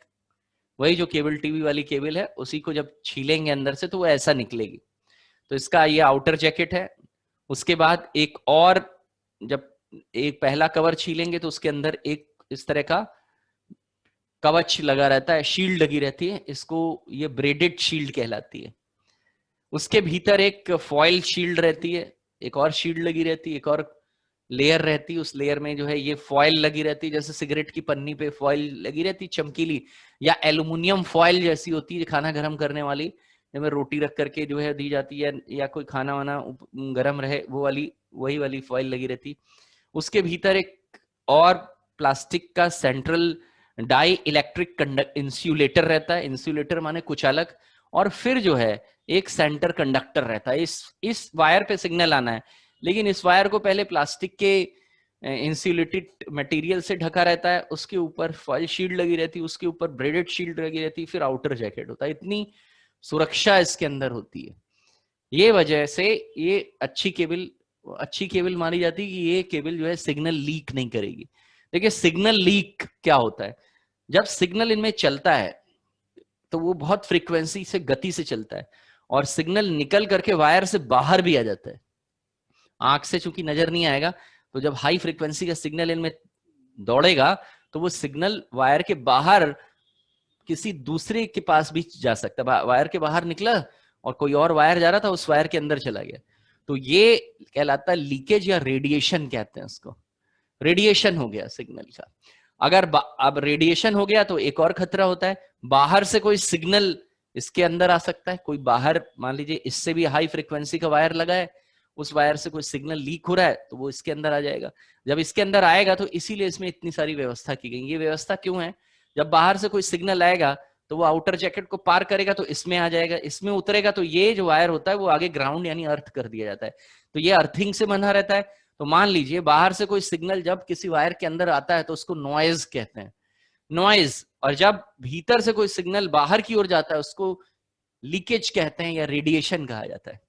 वही जो केबल टीवी वाली केबल है, उसी को जब छीलेंगे अंदर से तो वो ऐसा निकलेगी। तो इसका ये आउटर जैकेट है। उसके बाद एक और, जब एक पहला कवर छीलेंगे तो उसके अंदर एक इस तरह का कवच लगा रहता है, शील्ड लगी रहती है, इसको ये ब्रेडेड शील्ड कहलाती है। उसके भीतर एक फॉयल शील्ड रहती है, एक और शील्ड लगी रहती है, एक और लेयर रहती है। उस लेयर में जो है ये फॉयल लगी रहती है, जैसे सिगरेट की पन्नी पे फॉयल लगी रहती है चमकीली, या एल्युमिनियम फॉयल जैसी होती है खाना गर्म करने वाली, जिसमें रोटी रख करके जो है दी जाती है, या कोई खाना वाना गर्म रहे, वो वाली, वही वाली फॉयल लगी रहती। उसके भीतर एक और प्लास्टिक का सेंट्रल डाई इलेक्ट्रिक इंसुलेटर रहता है। इंसुलेटर माने कुचालक। और फिर जो है एक सेंटर कंडक्टर रहता है। इस वायर पे सिग्नल आना है, लेकिन इस वायर को पहले प्लास्टिक के इंसुलेटेड मटेरियल से ढका रहता है, उसके ऊपर फॉयल शील्ड लगी रहती है, उसके ऊपर ब्रेडेड शील्ड लगी रहती है, फिर आउटर जैकेट होता है। इतनी सुरक्षा इसके अंदर होती है। ये वजह से ये अच्छी केबल मानी जाती है कि ये केबल जो है सिग्नल लीक नहीं करेगी। देखिए सिग्नल लीक क्या होता है, जब सिग्नल इनमें चलता है तो वो बहुत फ्रीक्वेंसी से, गति से चलता है, और सिग्नल निकल करके वायर से बाहर भी आ जाता है। आंख से चूंकि नजर नहीं आएगा, तो जब हाई फ्रीक्वेंसी का सिग्नल इनमें दौड़ेगा तो वो सिग्नल वायर के बाहर किसी दूसरे के पास भी जा सकता है। वायर के बाहर निकला और कोई और वायर जा रहा था, उस वायर के अंदर चला गया, तो ये कहलाता है लीकेज, या रेडिएशन कहते हैं उसको। रेडिएशन हो गया सिग्नल का। अगर अब रेडिएशन हो गया तो एक और खतरा होता है, बाहर से कोई सिग्नल इसके अंदर आ सकता है। कोई बाहर, मान लीजिए इससे भी हाई फ्रीक्वेंसी का वायर लगा है, उस वायर से कोई सिग्नल लीक हो रहा है तो वो इसके अंदर आ जाएगा। जब इसके अंदर आएगा तो इसीलिए इसमें इतनी सारी व्यवस्था की गई। ये व्यवस्था क्यों है, जब बाहर से कोई सिग्नल आएगा तो वो आउटर जैकेट को पार करेगा तो इसमें आ जाएगा, इसमें उतरेगा तो ये जो वायर होता है वो आगे ग्राउंड यानी अर्थ कर दिया जाता है। तो ये अर्थिंग से बंधा रहता है। तो मान लीजिए बाहर से कोई सिग्नल जब किसी वायर के अंदर आता है तो उसको नॉइज कहते हैं, नॉइज। और जब भीतर से कोई सिग्नल बाहर की ओर जाता है उसको लीकेज कहते हैं, या रेडिएशन कहा जाता है।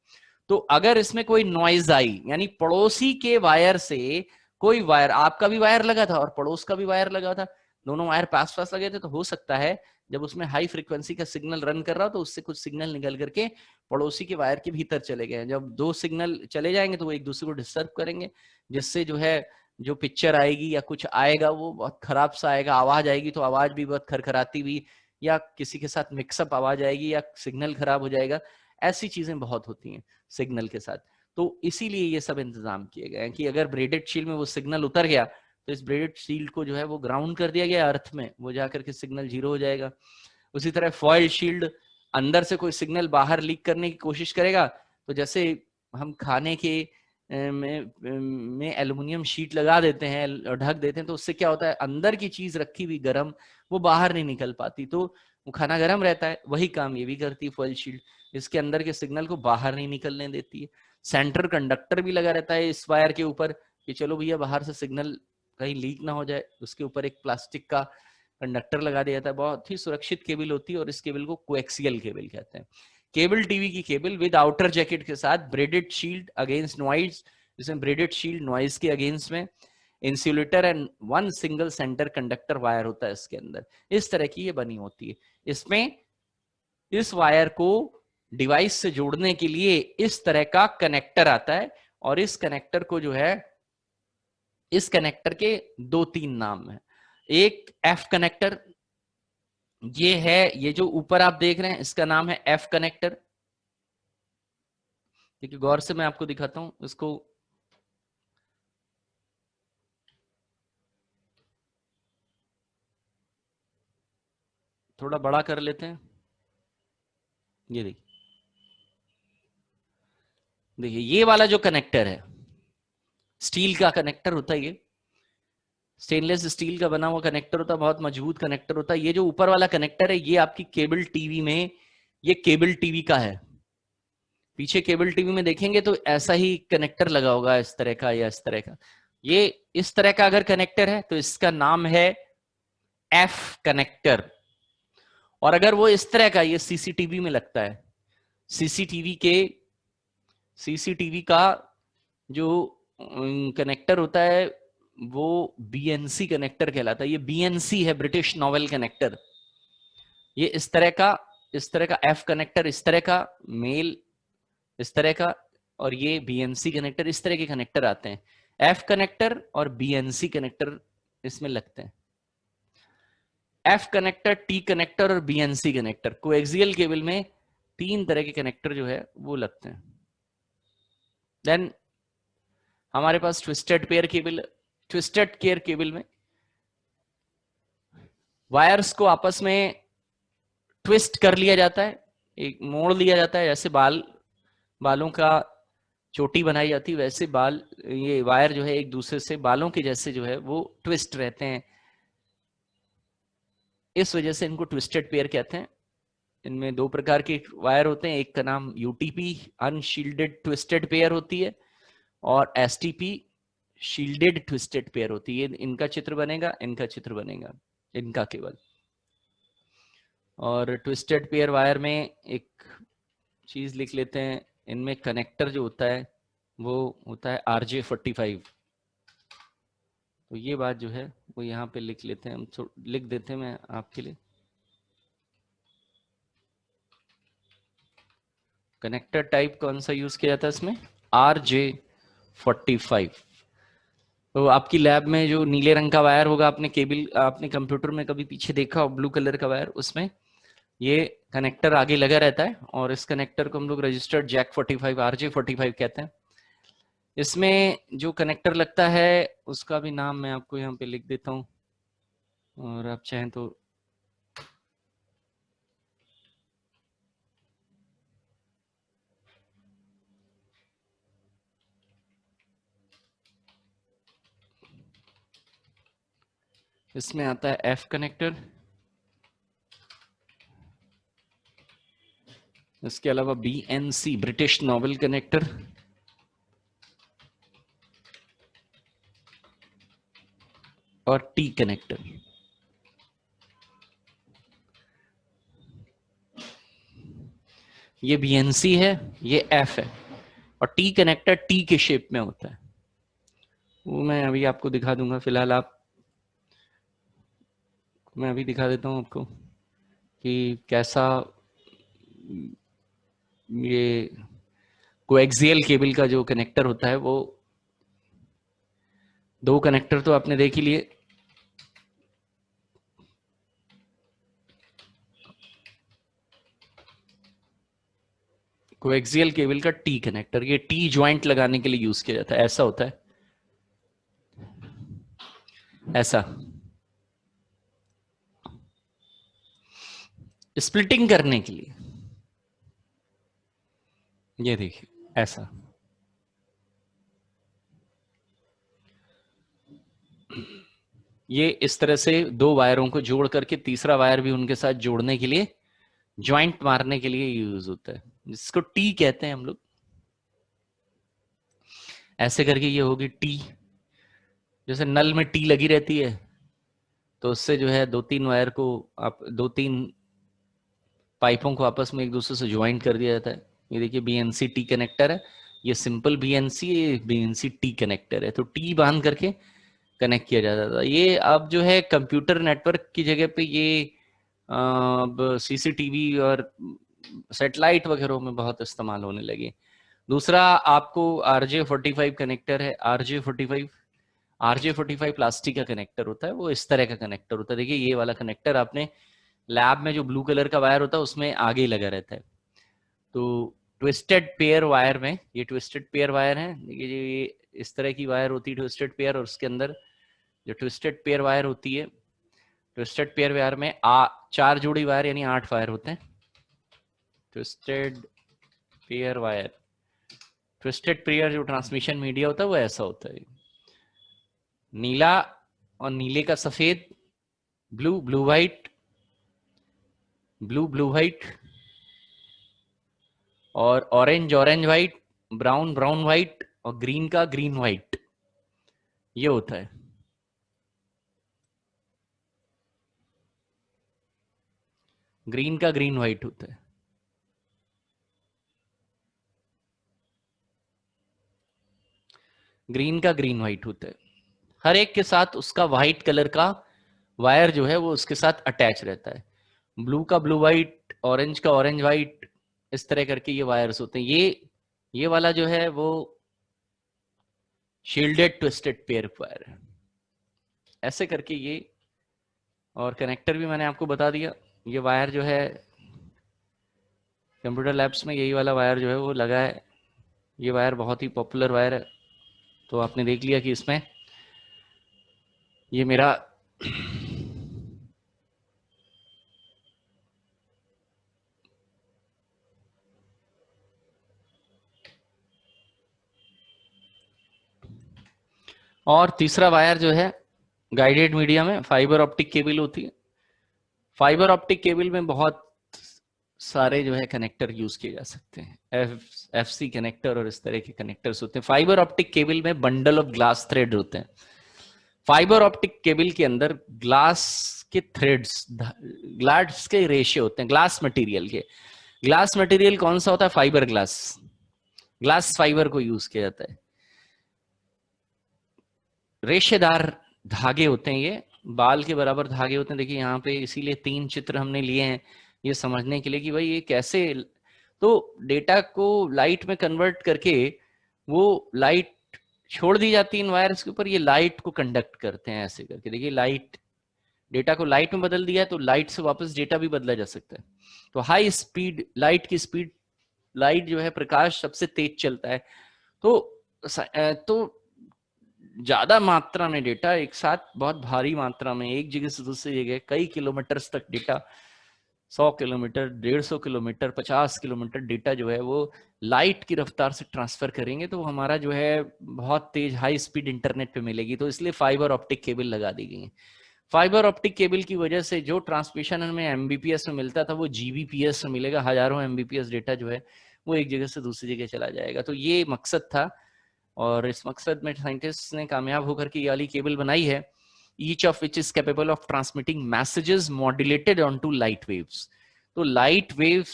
तो अगर इसमें कोई नॉइज आई, यानी पड़ोसी के वायर से कोई वायर, आपका भी वायर लगा था और पड़ोस का भी वायर लगा था, दोनों वायर पास पास लगे थे, तो हो सकता है जब उसमें हाई फ्रीक्वेंसी का सिग्नल रन कर रहा हो तो उससे कुछ सिग्नल निकल करके पड़ोसी के वायर के भीतर चले गए। जब दो सिग्नल चले जाएंगे तो वो एक दूसरे को डिस्टर्ब करेंगे, जिससे जो है जो पिक्चर आएगी या कुछ आएगा वो बहुत खराब सा आएगा। आवाज आएगी तो आवाज भी बहुत खरखराती हुई, या किसी के साथ मिक्सअप आवाज आएगी, या सिग्नल खराब हो जाएगा। ऐसी चीजें बहुत होती हैं सिग्नल के साथ। तो इसीलिए ये सब इंतजाम किए गए हैं कि अगर ब्रेडेड शील्ड में वो सिग्नल उतर गया तो इस ब्रेडेड शील्ड को जो है वो ग्राउंड कर दिया गया अर्थ में, वो जाकर के सिग्नल जीरो हो जाएगा। उसी तरह फॉयल शील्ड, अंदर से कोई सिग्नल बाहर लीक करने की कोशिश करेगा तो जैसे हम खाने के में एल्युमिनियम शीट लगा देते हैं और ढक देते हैं, तो उससे क्या होता है, अंदर की चीज रखी हुई गर्म वो बाहर नहीं निकल पाती, तो वो खाना गर्म रहता है। वही काम ये भी करती है फॉयल शील्ड, इसके अंदर के सिग्नल को बाहर नहीं निकलने देती है। सेंटर कंडक्टर भी लगा रहता है इस वायर के ऊपर कि चलो भैया बाहर से सिग्नल कहीं लीक ना हो जाए, उसके ऊपर एक प्लास्टिक का कंडक्टर लगा दिया जाता है। बहुत ही सुरक्षित केबल होती है और इस केबल को कोएक्सियल केबल कहते हैं। केबल टीवी की केबल विद आउटर जैकेट के साथ, ब्रेडेड शील्ड अगेंस्ट नॉइज, जिसमें ब्रेडेड शील्ड नॉइज के अगेंस्ट में, insulator and one single centre conductor wire होता है इसके अंदर। इस तरह की ये बनी होती है। इसमें इस वायर को डिवाइस से जोड़ने के लिए इस तरह का कनेक्टर आता है, और इस कनेक्टर को जो है, इस कनेक्टर के दो तीन नाम है। एक एफ कनेक्टर, ये है, ये जो ऊपर आप देख रहे हैं इसका नाम है एफ कनेक्टर। देखिए गौर से मैं आपको दिखाता हूं इसको, थोड़ा बड़ा कर लेते हैं। ये देखिए ये वाला जो कनेक्टर है, स्टील का कनेक्टर होता है, ये स्टेनलेस स्टील का बना हुआ कनेक्टर होता है, बहुत मजबूत कनेक्टर होता है। ये जो ऊपर वाला कनेक्टर है ये आपकी केबल टीवी में, ये केबल टीवी का है। पीछे केबल टीवी में देखेंगे तो ऐसा ही कनेक्टर लगा होगा, इस तरह का या इस तरह का। ये इस तरह का अगर कनेक्टर है तो इसका नाम है एफ कनेक्टर। और अगर वो इस तरह का, ये सीसीटीवी में लगता है, सीसीटीवी का जो कनेक्टर होता है वो बीएनसी कनेक्टर कहलाता है। ये बीएनसी है, ब्रिटिश नोवेल कनेक्टर। ये इस तरह का एफ कनेक्टर, इस तरह का मेल, इस तरह का, और ये बीएनसी कनेक्टर, इस तरह के कनेक्टर आते हैं। एफ कनेक्टर और बीएनसी कनेक्टर इसमें लगते हैं। एफ कनेक्टर, टी कनेक्टर और बीएनसी कनेक्टर, कोएक्सियल केबल में 3 तरह के कनेक्टर जो है वो लगते हैं। देन हमारे पास twisted pair cable. Twisted pair cable में वायर्स को आपस में ट्विस्ट कर लिया जाता है, एक मोड़ लिया जाता है, जैसे बालों का चोटी बनाई जाती है वैसे ये वायर जो है एक दूसरे से बालों के जैसे जो है वो ट्विस्ट रहते हैं। इस वजह से इनको ट्विस्टेड पेयर कहते हैं। इनमें 2 प्रकार के वायर होते हैं, एक का नाम यूटीपी अनशील्डेड ट्विस्टेड पेयर होती है, और एसटीपी शील्डेड ट्विस्टेड पेयर होती है। इनका चित्र बनेगा, इनका चित्र बनेगा, इनका केवल। और ट्विस्टेड पेयर वायर में एक चीज लिख लेते हैं, इनमें कनेक्टर जो होता है वो होता है RJ45। तो ये बात जो है वो यहाँ पे लिख लेते हैं हम, लिख देते हैं मैं आपके लिए। कनेक्टर टाइप कौन सा यूज किया जाता है इसमें? RJ45। तो आपकी लैब में जो नीले रंग का वायर होगा, आपने आपने कंप्यूटर में कभी पीछे देखा हो, ब्लू कलर का वायर, उसमें ये कनेक्टर आगे लगा रहता है, और इस कनेक्टर को हम लोग रजिस्टर्ड जैक 45 RJ45 कहते हैं। इसमें जो कनेक्टर लगता है उसका भी नाम मैं आपको यहाँ पे लिख देता हूँ, और आप चाहें तो इसमें आता है एफ कनेक्टर, इसके अलावा बीएनसी ब्रिटिश नोवेल कनेक्टर, और टी कनेक्टर। ये बीएनसी है, ये एफ है, और टी कनेक्टर टी के शेप में होता है। वो मैं अभी आपको दिखा दूंगा, फिलहाल मैं अभी दिखा देता हूँ आपको कि कैसा ये कोएक्सियल केबल का जो कनेक्टर होता है वो 2 कनेक्टर तो आपने देख ही लिए। कोएक्सियल केबल का टी कनेक्टर, ये टी ज्वाइंट लगाने के लिए यूज किया जाता है। ऐसा होता है, ऐसा स्प्लिटिंग करने के लिए। ये देखिए ऐसा, ये इस तरह से 2 वायरों को जोड़ करके तीसरा वायर भी उनके साथ जोड़ने के लिए, ज्वाइंट मारने के लिए यूज होता है, जिसको टी कहते हैं हम लोग। ऐसे करके ये होगी टी, जैसे नल में टी लगी रहती है, तो उससे जो है 2-3 वायर को आप 2-3 पाइपों को आपस में एक दूसरे से ज्वाइंट कर दिया जाता है। ये देखिए बीएनसी टी कनेक्टर है, ये सिंपल बीएनसी, ये बीएनसी टी कनेक्टर है, तो टी बांध करके कनेक्ट किया जाता था। ये अब जो है कंप्यूटर नेटवर्क की जगह पे ये अब सीसीटीवी और सेटेलाइट वगैरह में बहुत इस्तेमाल होने लगे। दूसरा आपको RJ45 कनेक्टर है। RJ45 प्लास्टिक का कनेक्टर होता है, वो इस तरह का कनेक्टर होता है। देखिए ये वाला कनेक्टर आपने लैब में जो ब्लू कलर का वायर होता है उसमें आगे लगा रहता है। तो ट्विस्टेड पेयर वायर में, ये ट्विस्टेड पेयर वायर है, देखिए ये इस तरह की वायर होती है ट्विस्टेड पेयर, और उसके अंदर जो ट्विस्टेड पेयर वायर होती है, ट्विस्टेड पेयर वायर में 4 जोड़ी वायर यानी 8 वायर होते हैं। Twisted pair wire, twisted pair जो ट्रांसमिशन मीडिया होता है वो ऐसा होता है, नीला और नीले का सफेद, blue blue white, blue blue white, और orange orange white, brown brown white, और ग्रीन का ग्रीन व्हाइट, ये होता है। ग्रीन का ग्रीन व्हाइट होता है। ग्रीन का ग्रीन व्हाइट होता है, हर एक के साथ उसका व्हाइट कलर का वायर जो है वो उसके साथ अटैच रहता है। ब्लू का ब्लू व्हाइट, ऑरेंज का ऑरेंज व्हाइट, इस तरह करके ये वायर्स होते हैं। ये वाला जो है वो शील्डेड ट्विस्टेड पेयर वायर है, ऐसे करके ये। और कनेक्टर भी मैंने आपको बता दिया। ये वायर जो है कंप्यूटर लैब्स में यही वाला वायर जो है वो लगा है। ये वायर बहुत ही पॉपुलर वायर है। तो आपने देख लिया कि इसमें ये मेरा और तीसरा वायर जो है गाइडेड मीडिया में फाइबर ऑप्टिक केबल होती है। फाइबर ऑप्टिक केबल में बहुत सारे जो है कनेक्टर यूज किए जा सकते हैं, FC कनेक्टर और इस तरह के कनेक्टर्स होते हैं। फाइबर ऑप्टिक केबल में बंडल ऑफ ग्लास थ्रेड होते हैं। फाइबर ऑप्टिक केबल के अंदर ग्लास के थ्रेड्स, ग्लास के रेशे होते हैं, ग्लास मटेरियल के। ग्लास मटेरियल कौन सा होता है? फाइबर ग्लास, ग्लास फाइबर को यूज किया जाता है। रेशेदार धागे होते हैं, ये बाल के बराबर धागे होते हैं। देखिए यहाँ पे इसीलिए 3 चित्र हमने लिए हैं ये समझने के लिए कि भाई ये कैसे, तो डेटा को लाइट में कन्वर्ट करके वो लाइट छोड़ दी जाती है इन वायर्स के ऊपर, ये लाइट को कंडक्ट करते हैं ऐसे करके। देखिए लाइट, डेटा को लाइट में बदल दिया है तो लाइट से वापस डेटा भी बदला जा सकता है। तो हाई स्पीड लाइट की स्पीड, लाइट जो है प्रकाश सबसे तेज चलता है, तो ज्यादा मात्रा में डेटा एक साथ, बहुत भारी मात्रा में एक जगह से दूसरी जगह कई किलोमीटर तक data, 100 kilometre, 150 kilometre, 50 kilometre data जो है वो लाइट की रफ्तार से ट्रांसफर करेंगे तो हमारा जो है बहुत तेज हाई स्पीड इंटरनेट पे मिलेगी। तो इसलिए फाइबर ऑप्टिक केबल लगा दी गई है। फाइबर ऑप्टिक केबल की वजह से जो ट्रांसमिशन हमें MBPS में मिलता था वो GBPS में मिलेगा। हजारों MBPS डेटा जो है वो एक जगह से दूसरी जगह चला जाएगा। तो ये मकसद था और इस मकसद में साइंटिस्ट ने कामयाब होकर के ये वाली केबल बनाई है। each of which is capable of transmitting messages modulated onto light waves। तो लाइट वेव्स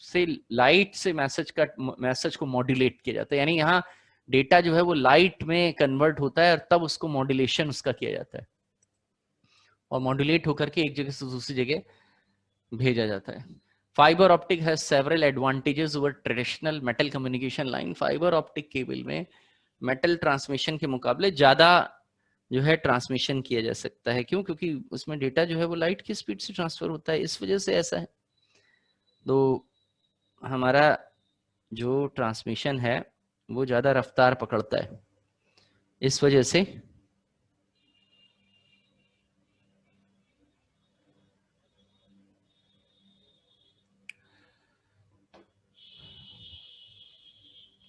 से, लाइट से मैसेज को मॉड्यूलेट किया जाता है, यानी यहाँ डेटा जो है वो लाइट में कन्वर्ट होता है और तब उसको मॉड्यूलेशन उसका किया जाता है और मॉड्यूलेट होकर के एक जगह से दूसरी जगह भेजा जाता है। Fibre optic has several advantages over traditional metal communication line. Fibre optic cable में मेटल ट्रांसमिशन के मुकाबले ज्यादा जो है ट्रांसमिशन किया जा सकता है। क्यों? क्योंकि उसमें डेटा जो है वो लाइट की स्पीड से ट्रांसफर होता है, इस वजह से ऐसा है। तो हमारा जो ट्रांसमिशन है वो ज्यादा रफ्तार पकड़ता है, इस वजह से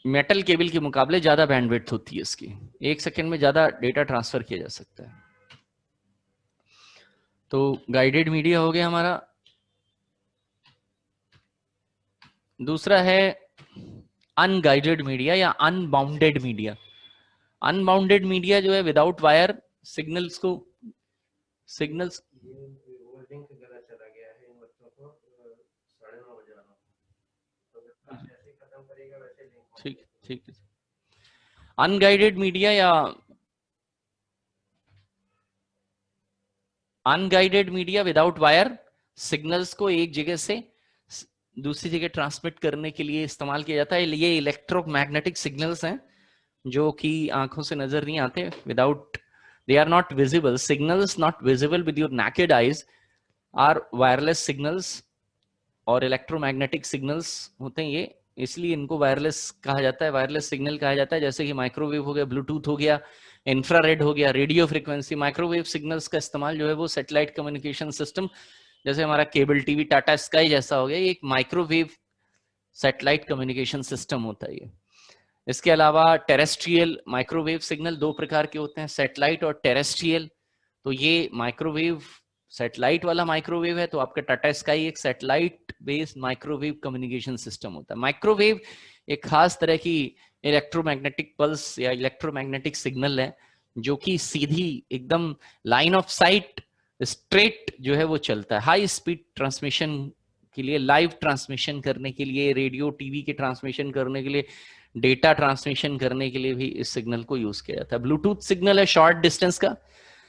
मेटल केबल के मुकाबले ज्यादा बैंडविड्थ होती है इसकी, 1 सेकंड में ज्यादा डेटा ट्रांसफर किया जा सकता है। तो गाइडेड मीडिया हो गया हमारा। दूसरा है अनगाइडेड मीडिया या अनबाउंडेड मीडिया। अनबाउंडेड मीडिया जो है विदाउट वायर सिग्नल्स ठीक ठीक है। अनगाइडेड मीडिया या unguided media without wire signals को एक जगह से दूसरी जगह ट्रांसमिट करने के लिए इस्तेमाल किया जाता है। ये इलेक्ट्रोमैग्नेटिक सिग्नल्स हैं जो कि आंखों से नजर नहीं आते, without, they are not visible. Signals not visible with your naked eyes are wireless signals और इलेक्ट्रोमैग्नेटिक सिग्नल्स होते हैं ये, इसलिए इनको वायरलेस कहा जाता है, वायरलेस सिग्नल कहा जाता है। जैसे कि माइक्रोवेव हो गया, ब्लूटूथ हो गया, इंफ्रारेड हो गया, रेडियो फ्रीक्वेंसी। माइक्रोवेव सिग्नल्स का इस्तेमाल जो है वो सैटेलाइट कम्युनिकेशन सिस्टम, जैसे हमारा केबल टीवी टाटा स्काई जैसा हो गया, ये एक माइक्रोवेव सैटेलाइट कम्युनिकेशन सिस्टम होता है ये। इसके अलावा टेरेस्ट्रियल माइक्रोवेव सिग्नल 2 प्रकार के होते हैं, सैटेलाइट और टेरेस्ट्रियल। तो ये माइक्रोवेव, सैटेलाइट वाला माइक्रोवेव है, तो आपका टाटा स्काई एक satellite based microwave communication system होता है। माइक्रोवेव एक खास तरह की इलेक्ट्रोमैग्नेटिक पल्स या इलेक्ट्रोमैग्नेटिक सिग्नल है जो कि सीधी एकदम लाइन ऑफ साइट स्ट्रेट जो है वो चलता है। हाई स्पीड ट्रांसमिशन के लिए, लाइव ट्रांसमिशन करने के लिए, रेडियो टीवी के ट्रांसमिशन करने के लिए डेटा ट्रांसमिशन करने के लिए भी इस सिग्नल को यूज किया जाता है। ब्लूटूथ सिग्नल है शॉर्ट डिस्टेंस का,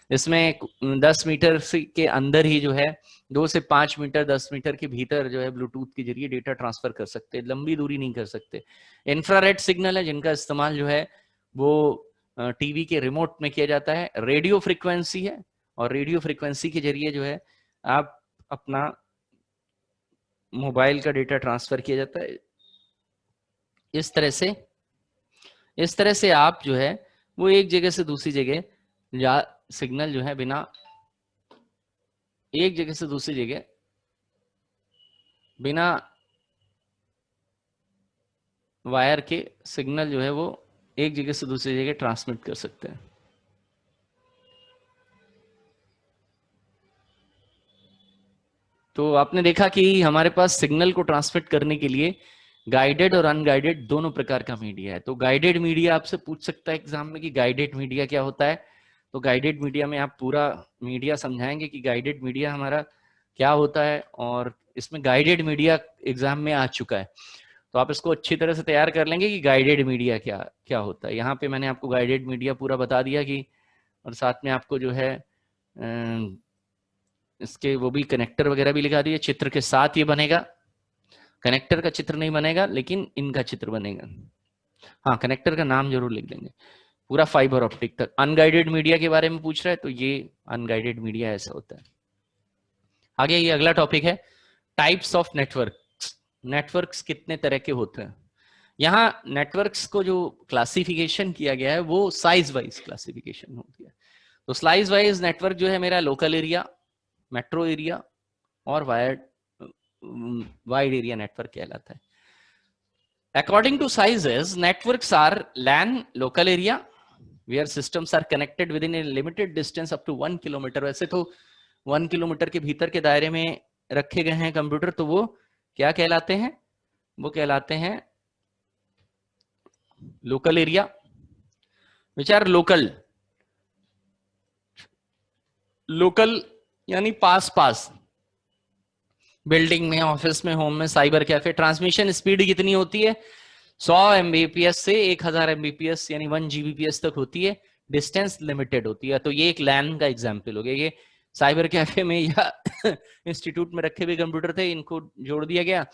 इसमें 10 मीटर के अंदर ही जो है 2 से 5 मीटर 10 मीटर के भीतर जो है ब्लूटूथ के जरिए डेटा ट्रांसफर कर सकते हैं, लंबी दूरी नहीं कर सकते। इंफ्रारेड सिग्नल है जिनका इस्तेमाल जो है वो टीवी के रिमोट में किया जाता है। रेडियो फ्रीक्वेंसी है, और रेडियो फ्रीक्वेंसी के जरिए जो है आप अपना मोबाइल का डेटा ट्रांसफर किया जाता है। इस तरह से आप जो है वो एक जगह से दूसरी जगह या सिग्नल जो है बिना एक जगह से दूसरी जगह बिना वायर के सिग्नल जो है वो एक जगह से दूसरी जगह ट्रांसमिट कर सकते हैं। तो आपने देखा कि हमारे पास सिग्नल को ट्रांसमिट करने के लिए गाइडेड और अनगाइडेड दोनों प्रकार का मीडिया है। तो गाइडेड मीडिया आपसे पूछ सकता है एग्जाम में कि गाइडेड मीडिया क्या होता है। तो गाइडेड मीडिया में आप पूरा मीडिया समझाएंगे कि गाइडेड मीडिया हमारा क्या होता है, और इसमें गाइडेड मीडिया एग्जाम में आ चुका है, तो आप इसको अच्छी तरह से तैयार कर लेंगे कि गाइडेड मीडिया क्या क्या होता है। यहाँ पे मैंने आपको गाइडेड मीडिया पूरा बता दिया कि, और साथ में आपको जो है इसके वो भी कनेक्टर वगैरह भी लिखा दिए, चित्र के साथ ये बनेगा। कनेक्टर का चित्र नहीं बनेगा लेकिन इनका चित्र बनेगा। हाँ, कनेक्टर का नाम जरूर लिख देंगे। पूरा फाइबर ऑप्टिक तक। अनगाइडेड मीडिया के बारे में पूछ रहा है, तो ये अनगाइडेड मीडिया ऐसा होता है। आगे ये अगला टॉपिक है, टाइप्स ऑफ नेटवर्क। नेटवर्क्स कितने तरह के होते हैं। यहाँ नेटवर्क्स को जो क्लासिफिकेशन किया गया है वो साइज वाइज क्लासिफिकेशन होती है। तो साइज वाइज नेटवर्क जो है मेरा लोकल एरिया, मेट्रो एरिया और वाइड एरिया नेटवर्क कहलाता है। According to sizes, networks are LAN, local area, where systems are connected within a limited distance up to 1 kilometre. वैसे तो 1 किलोमीटर के भीतर के दायरे में रखे गए हैं कंप्यूटर, तो वो क्या कहलाते हैं, वो कहलाते हैं local area, which are local. Local यानी पास पास, बिल्डिंग में, ऑफिस में, होम में, साइबर कैफे। ट्रांसमिशन स्पीड कितनी होती है, 100 Mbps से 1000 Mbps यानी 1 Gbps तक होती है। डिस्टेंस लिमिटेड होती है। तो ये एक लैन का एग्जाम्पल हो गया। ये साइबर कैफे में या इंस्टीट्यूट में रखे हुए कंप्यूटर थे, इनको जोड़ दिया गया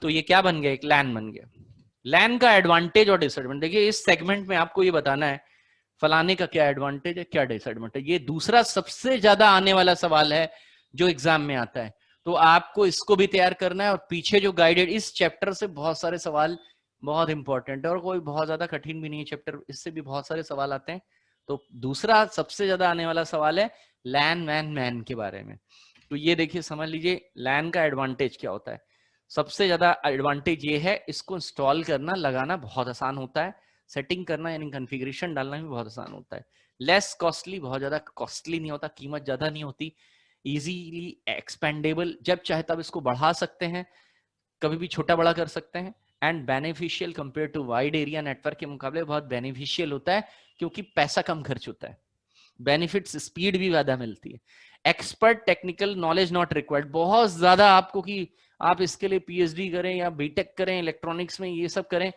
तो ये क्या बन गया, एक लैन बन गया। लैन का एडवांटेज और डिसएडवांटेज, देखिए इस सेगमेंट में आपको ये बताना है फलाने का क्या एडवांटेज है क्या डिसएडवांटेज। ये दूसरा सबसे ज्यादा आने वाला सवाल है जो एग्जाम में आता है, तो आपको इसको भी तैयार करना है। और पीछे जो गाइडेड, इस चैप्टर से बहुत सारे सवाल बहुत इंपॉर्टेंट है, और कोई बहुत ज्यादा कठिन भी नहीं है चैप्टर, इससे भी बहुत सारे सवाल आते हैं। तो दूसरा सबसे ज्यादा आने वाला सवाल है लैन वैन मैन के बारे में। तो ये देखिए समझ लीजिए लैन का एडवांटेज क्या होता है। सबसे ज्यादा एडवांटेज ये है, इसको इंस्टॉल करना लगाना बहुत आसान होता है, सेटिंग करना यानी कॉन्फ़िगरेशन डालना भी बहुत आसान होता है। लेस कॉस्टली, बहुत ज्यादा कॉस्टली नहीं होता, कीमत ज्यादा नहीं होती, इजीली एक्सपेंडेबल, जब चाहे तब इसको बढ़ा सकते हैं, कभी भी छोटा बड़ा कर सकते हैं। And beneficial compare to wide area network के मुकाबले बहुत बेनिफिशियल होता है, क्योंकि पैसा कम खर्च होता है, बेनिफिट्स, स्पीड भी ज्यादा मिलती है। Expert technical knowledge not required, बहुत ज्यादा आपको कि आप इसके लिए पीएचडी करें या बीटेक करें इलेक्ट्रॉनिक्स में, ये सब करें,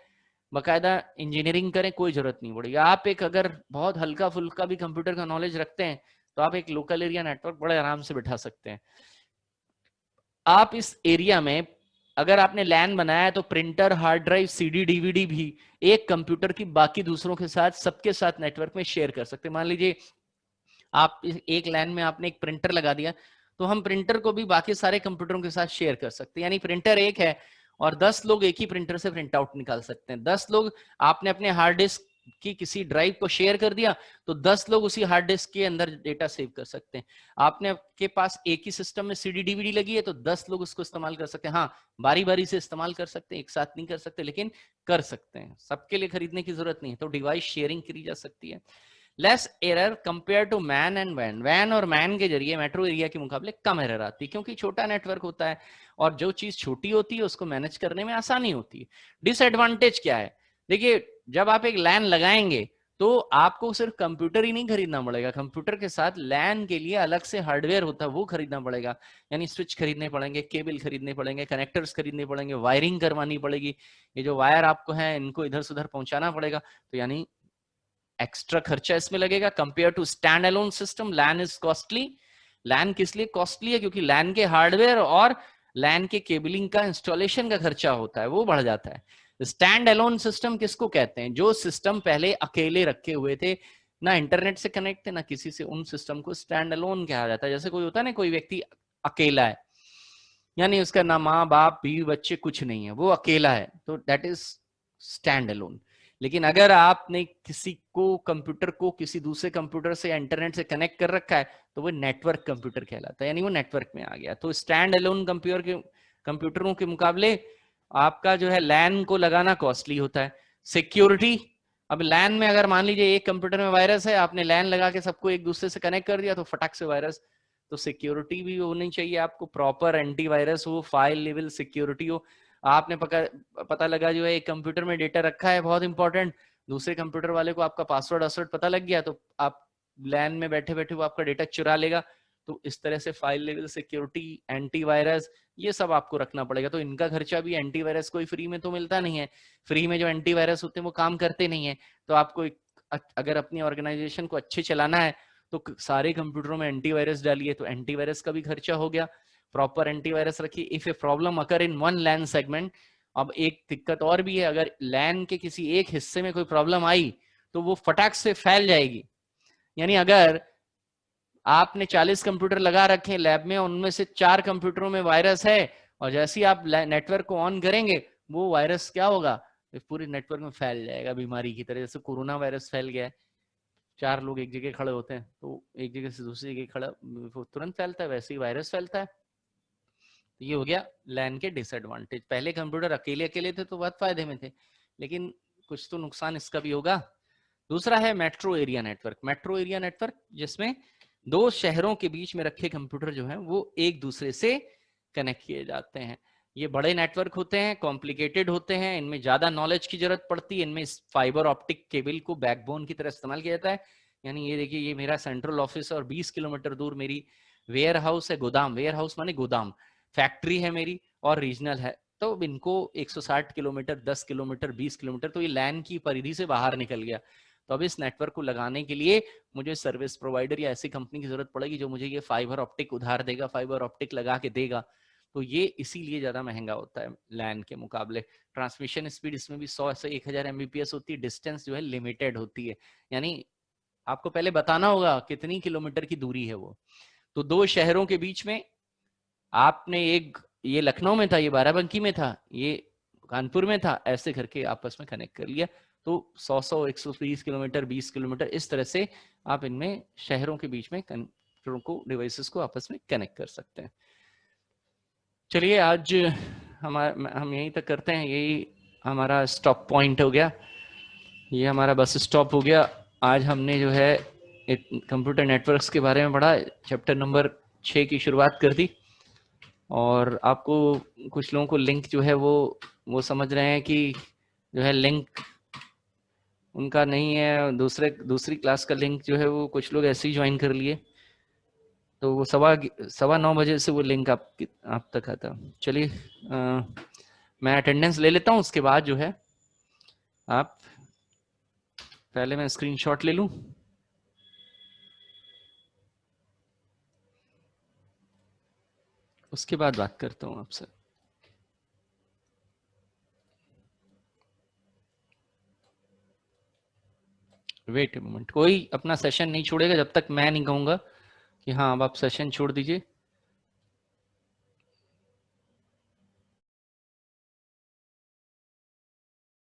बाकायदा इंजीनियरिंग करें, कोई जरूरत नहीं पड़ेगी। आप एक अगर बहुत हल्का फुल्का भी कंप्यूटर का नॉलेज रखते हैं तो आप एक लोकल एरिया नेटवर्क बड़े आराम से बिठा सकते हैं। आप इस एरिया में अगर आपने लैन बनाया है तो printer, hard drive, CD, DVD भी एक कंप्यूटर की बाकी दूसरों के साथ, सबके साथ नेटवर्क में शेयर कर सकते हैं। मान लीजिए आप एक लैन में आपने एक प्रिंटर लगा दिया, तो हम प्रिंटर को भी बाकी सारे कंप्यूटरों के साथ शेयर कर सकते हैं। यानी प्रिंटर एक है और 10 लोग एक ही प्रिंटर से प्रिंट आउट निकाल सकते हैं। 10 लोग, आपने अपने हार्ड डिस्क की किसी ड्राइव को शेयर कर दिया तो 10 लोग उसी हार्ड डिस्क के अंदर डेटा सेव कर सकते हैं। आपने के पास एक ही सिस्टम में सीडी डीवीडी लगी है तो 10 लोग उसको इस्तेमाल कर सकते हैं। हाँ, बारी बारी से इस्तेमाल कर सकते हैं, एक साथ नहीं कर सकते, लेकिन कर सकते हैं। सबके लिए खरीदने की जरूरत नहीं है, तो डिवाइस शेयरिंग करी जा सकती है। Less error compare to man and van, van और मैन के जरिए मेट्रो एरिया के मुकाबले कम एरर आती है, क्योंकि छोटा नेटवर्क होता है और जो चीज छोटी होती है उसको मैनेज करने में आसानी होती है। डिसएडवांटेज क्या है, देखिए जब आप एक लैन लगाएंगे तो आपको सिर्फ कंप्यूटर ही नहीं खरीदना पड़ेगा, कंप्यूटर के साथ लैन के लिए अलग से हार्डवेयर होता है वो खरीदना पड़ेगा। यानी स्विच खरीदने पड़ेंगे, केबल खरीदने पड़ेंगे, कनेक्टर्स खरीदने पड़ेंगे, वायरिंग करवानी पड़ेगी, ये जो वायर आपको है इनको इधर से उधर पहुंचाना पड़ेगा। तो यानी एक्स्ट्रा खर्चा इसमें लगेगा compare to stand alone system. LAN is costly. LAN किस लिए कॉस्टली है? क्योंकि लैन के हार्डवेयर और लैन के केबलिंग का इंस्टॉलेशन का खर्चा होता है वो बढ़ जाता है। स्टैंड अलोन सिस्टम किसको कहते हैं? जो सिस्टम पहले अकेले रखे हुए थे, ना इंटरनेट से कनेक्ट थे ना किसी से, उन सिस्टम को स्टैंड अलोन कहा जाता है। जैसे कोई होता है ना, कोई व्यक्ति अकेला है, यानी उसका ना माँ बाप बीवी बच्चे कुछ नहीं है, वो अकेला है, तो दैट इज स्टैंड अलोन। लेकिन अगर आपने किसी को कंप्यूटर को किसी दूसरे कंप्यूटर से या इंटरनेट से कनेक्ट कर रखा है तो वो नेटवर्क कंप्यूटर कहलाता है, यानी वो नेटवर्क में आ गया। तो स्टैंड अलोन कंप्यूटरों के मुकाबले आपका जो है लैन को लगाना कॉस्टली होता है। सिक्योरिटी, अब लैन में अगर मान लीजिए एक कंप्यूटर में वायरस है, आपने लैन लगा के सबको एक दूसरे से कनेक्ट कर दिया तो फटाक से वायरस। तो सिक्योरिटी भी होनी चाहिए आपको, प्रॉपर एंटीवायरस हो, फाइल लेवल सिक्योरिटी हो। आपने पता लगा जो है एक कंप्यूटर में डेटा रखा है बहुत इंपॉर्टेंट, दूसरे कंप्यूटर वाले को आपका पासवर्ड पता लग गया तो आप लैन में बैठे बैठे वो आपका डेटा चुरा लेगा। तो इस तरह से फाइल लेवल सिक्योरिटी, एंटीवायरस, ये सब आपको रखना पड़ेगा। तो इनका खर्चा भी, एंटीवायरस कोई फ्री में तो मिलता नहीं है, फ्री में जो एंटीवायरस होते हैं वो काम करते नहीं है। तो आपको अगर अपनी ऑर्गेनाइजेशन को अच्छे चलाना है तो सारे कंप्यूटरों में एंटीवायरस डालिए, तो एंटीवायरस का भी खर्चा हो गया। प्रॉपर एंटीवायरस रखिए। If a problem occur in one LAN segment, अब एक दिक्कत और भी है, अगर लैन के किसी एक हिस्से में कोई प्रॉब्लम आई तो वो फटाक से फैल जाएगी। यानी अगर आपने 40 कंप्यूटर लगा रखे हैं लैब में, उनमें से 4 कंप्यूटरों में वायरस है, और जैसे ही आप नेटवर्क को ऑन करेंगे वो वायरस क्या होगा, पूरे नेटवर्क में फैल जाएगा बीमारी की तरह। जैसे कोरोना वायरस फैल गया है, 4 लोग एक जगह खड़े होते हैं तो एक जगह से दूसरी जगह खड़ा वो तुरंत फैलता है, वैसे ही वायरस फैलता है। तो ये हो गया लैन के डिसएडवांटेज। पहले कंप्यूटर अकेले अकेले थे तो बहुत फायदे में थे, लेकिन कुछ तो नुकसान इसका भी होगा। दूसरा है metro area network. Metro area network जिसमें 2 शहरों के बीच में रखे कंप्यूटर जो है वो एक दूसरे से कनेक्ट किए जाते हैं। ये बड़े नेटवर्क होते हैं, कॉम्प्लिकेटेड होते हैं, इनमें ज्यादा नॉलेज की जरूरत पड़ती है। इनमें फाइबर ऑप्टिक केबल को बैकबोन की तरह इस्तेमाल किया जाता है। यानी ये देखिए, ये मेरा सेंट्रल ऑफिस और 20 किलोमीटर दूर मेरी वेयर हाउस है, गोदाम, वेयर हाउस माने गोदाम, फैक्ट्री है मेरी और रीजनल है। तो इनको 160 किलोमीटर, 10 किलोमीटर, 20 किलोमीटर, तो ये लैन की परिधि से बाहर निकल गया। तो अब इस नेटवर्क को लगाने के लिए मुझे सर्विस प्रोवाइडर या ऐसी कंपनी की जरूरत पड़ेगी जो मुझे ये फाइबर ऑप्टिक उधार देगा, फाइबर ऑप्टिक लगा के देगा। तो ये इसीलिए ज्यादा महंगा होता है लैन के मुकाबले। ट्रांसमिशन स्पीड इसमें भी 100 से 1000 एमबीपीएस होती है। डिस्टेंस जो है लिमिटेड होती है, यानी आपको पहले बताना होगा कितनी किलोमीटर की दूरी है वो। तो 2 शहरों के बीच में आपने एक, ये लखनऊ में था, ये बाराबंकी में था, ये कानपुर में था, ऐसे करके आपस में कनेक्ट कर लिया। तो 100 120 किलोमीटर, 20 किलोमीटर, इस तरह से आप इनमें शहरों के बीच में कंप्यूटरों को, डिवाइसेस को आपस में कनेक्ट कर सकते हैं। चलिए आज हम यहीं तक करते हैं, यही हमारा स्टॉप पॉइंट हो गया, ये हमारा बस स्टॉप हो गया। आज हमने जो है कंप्यूटर नेटवर्क्स के बारे में पढ़ा, चैप्टर नंबर 6 की शुरुआत कर दी। और आपको कुछ लोगों को लिंक जो है वो समझ रहे हैं कि जो है लिंक उनका नहीं है, दूसरी क्लास का लिंक जो है वो कुछ लोग ऐसे ही ज्वाइन कर लिए, तो वो 9:15 बजे से वो लिंक आप तक आता। चलिए मैं अटेंडेंस ले लेता हूँ, उसके बाद जो है आप, पहले मैं स्क्रीनशॉट ले लूं, उसके बाद बात करता हूँ आपसे। वेट ए मोमेंट, कोई अपना सेशन नहीं छोड़ेगा जब तक मैं नहीं कहूंगा कि हाँ अब आप सेशन छोड़ दीजिए।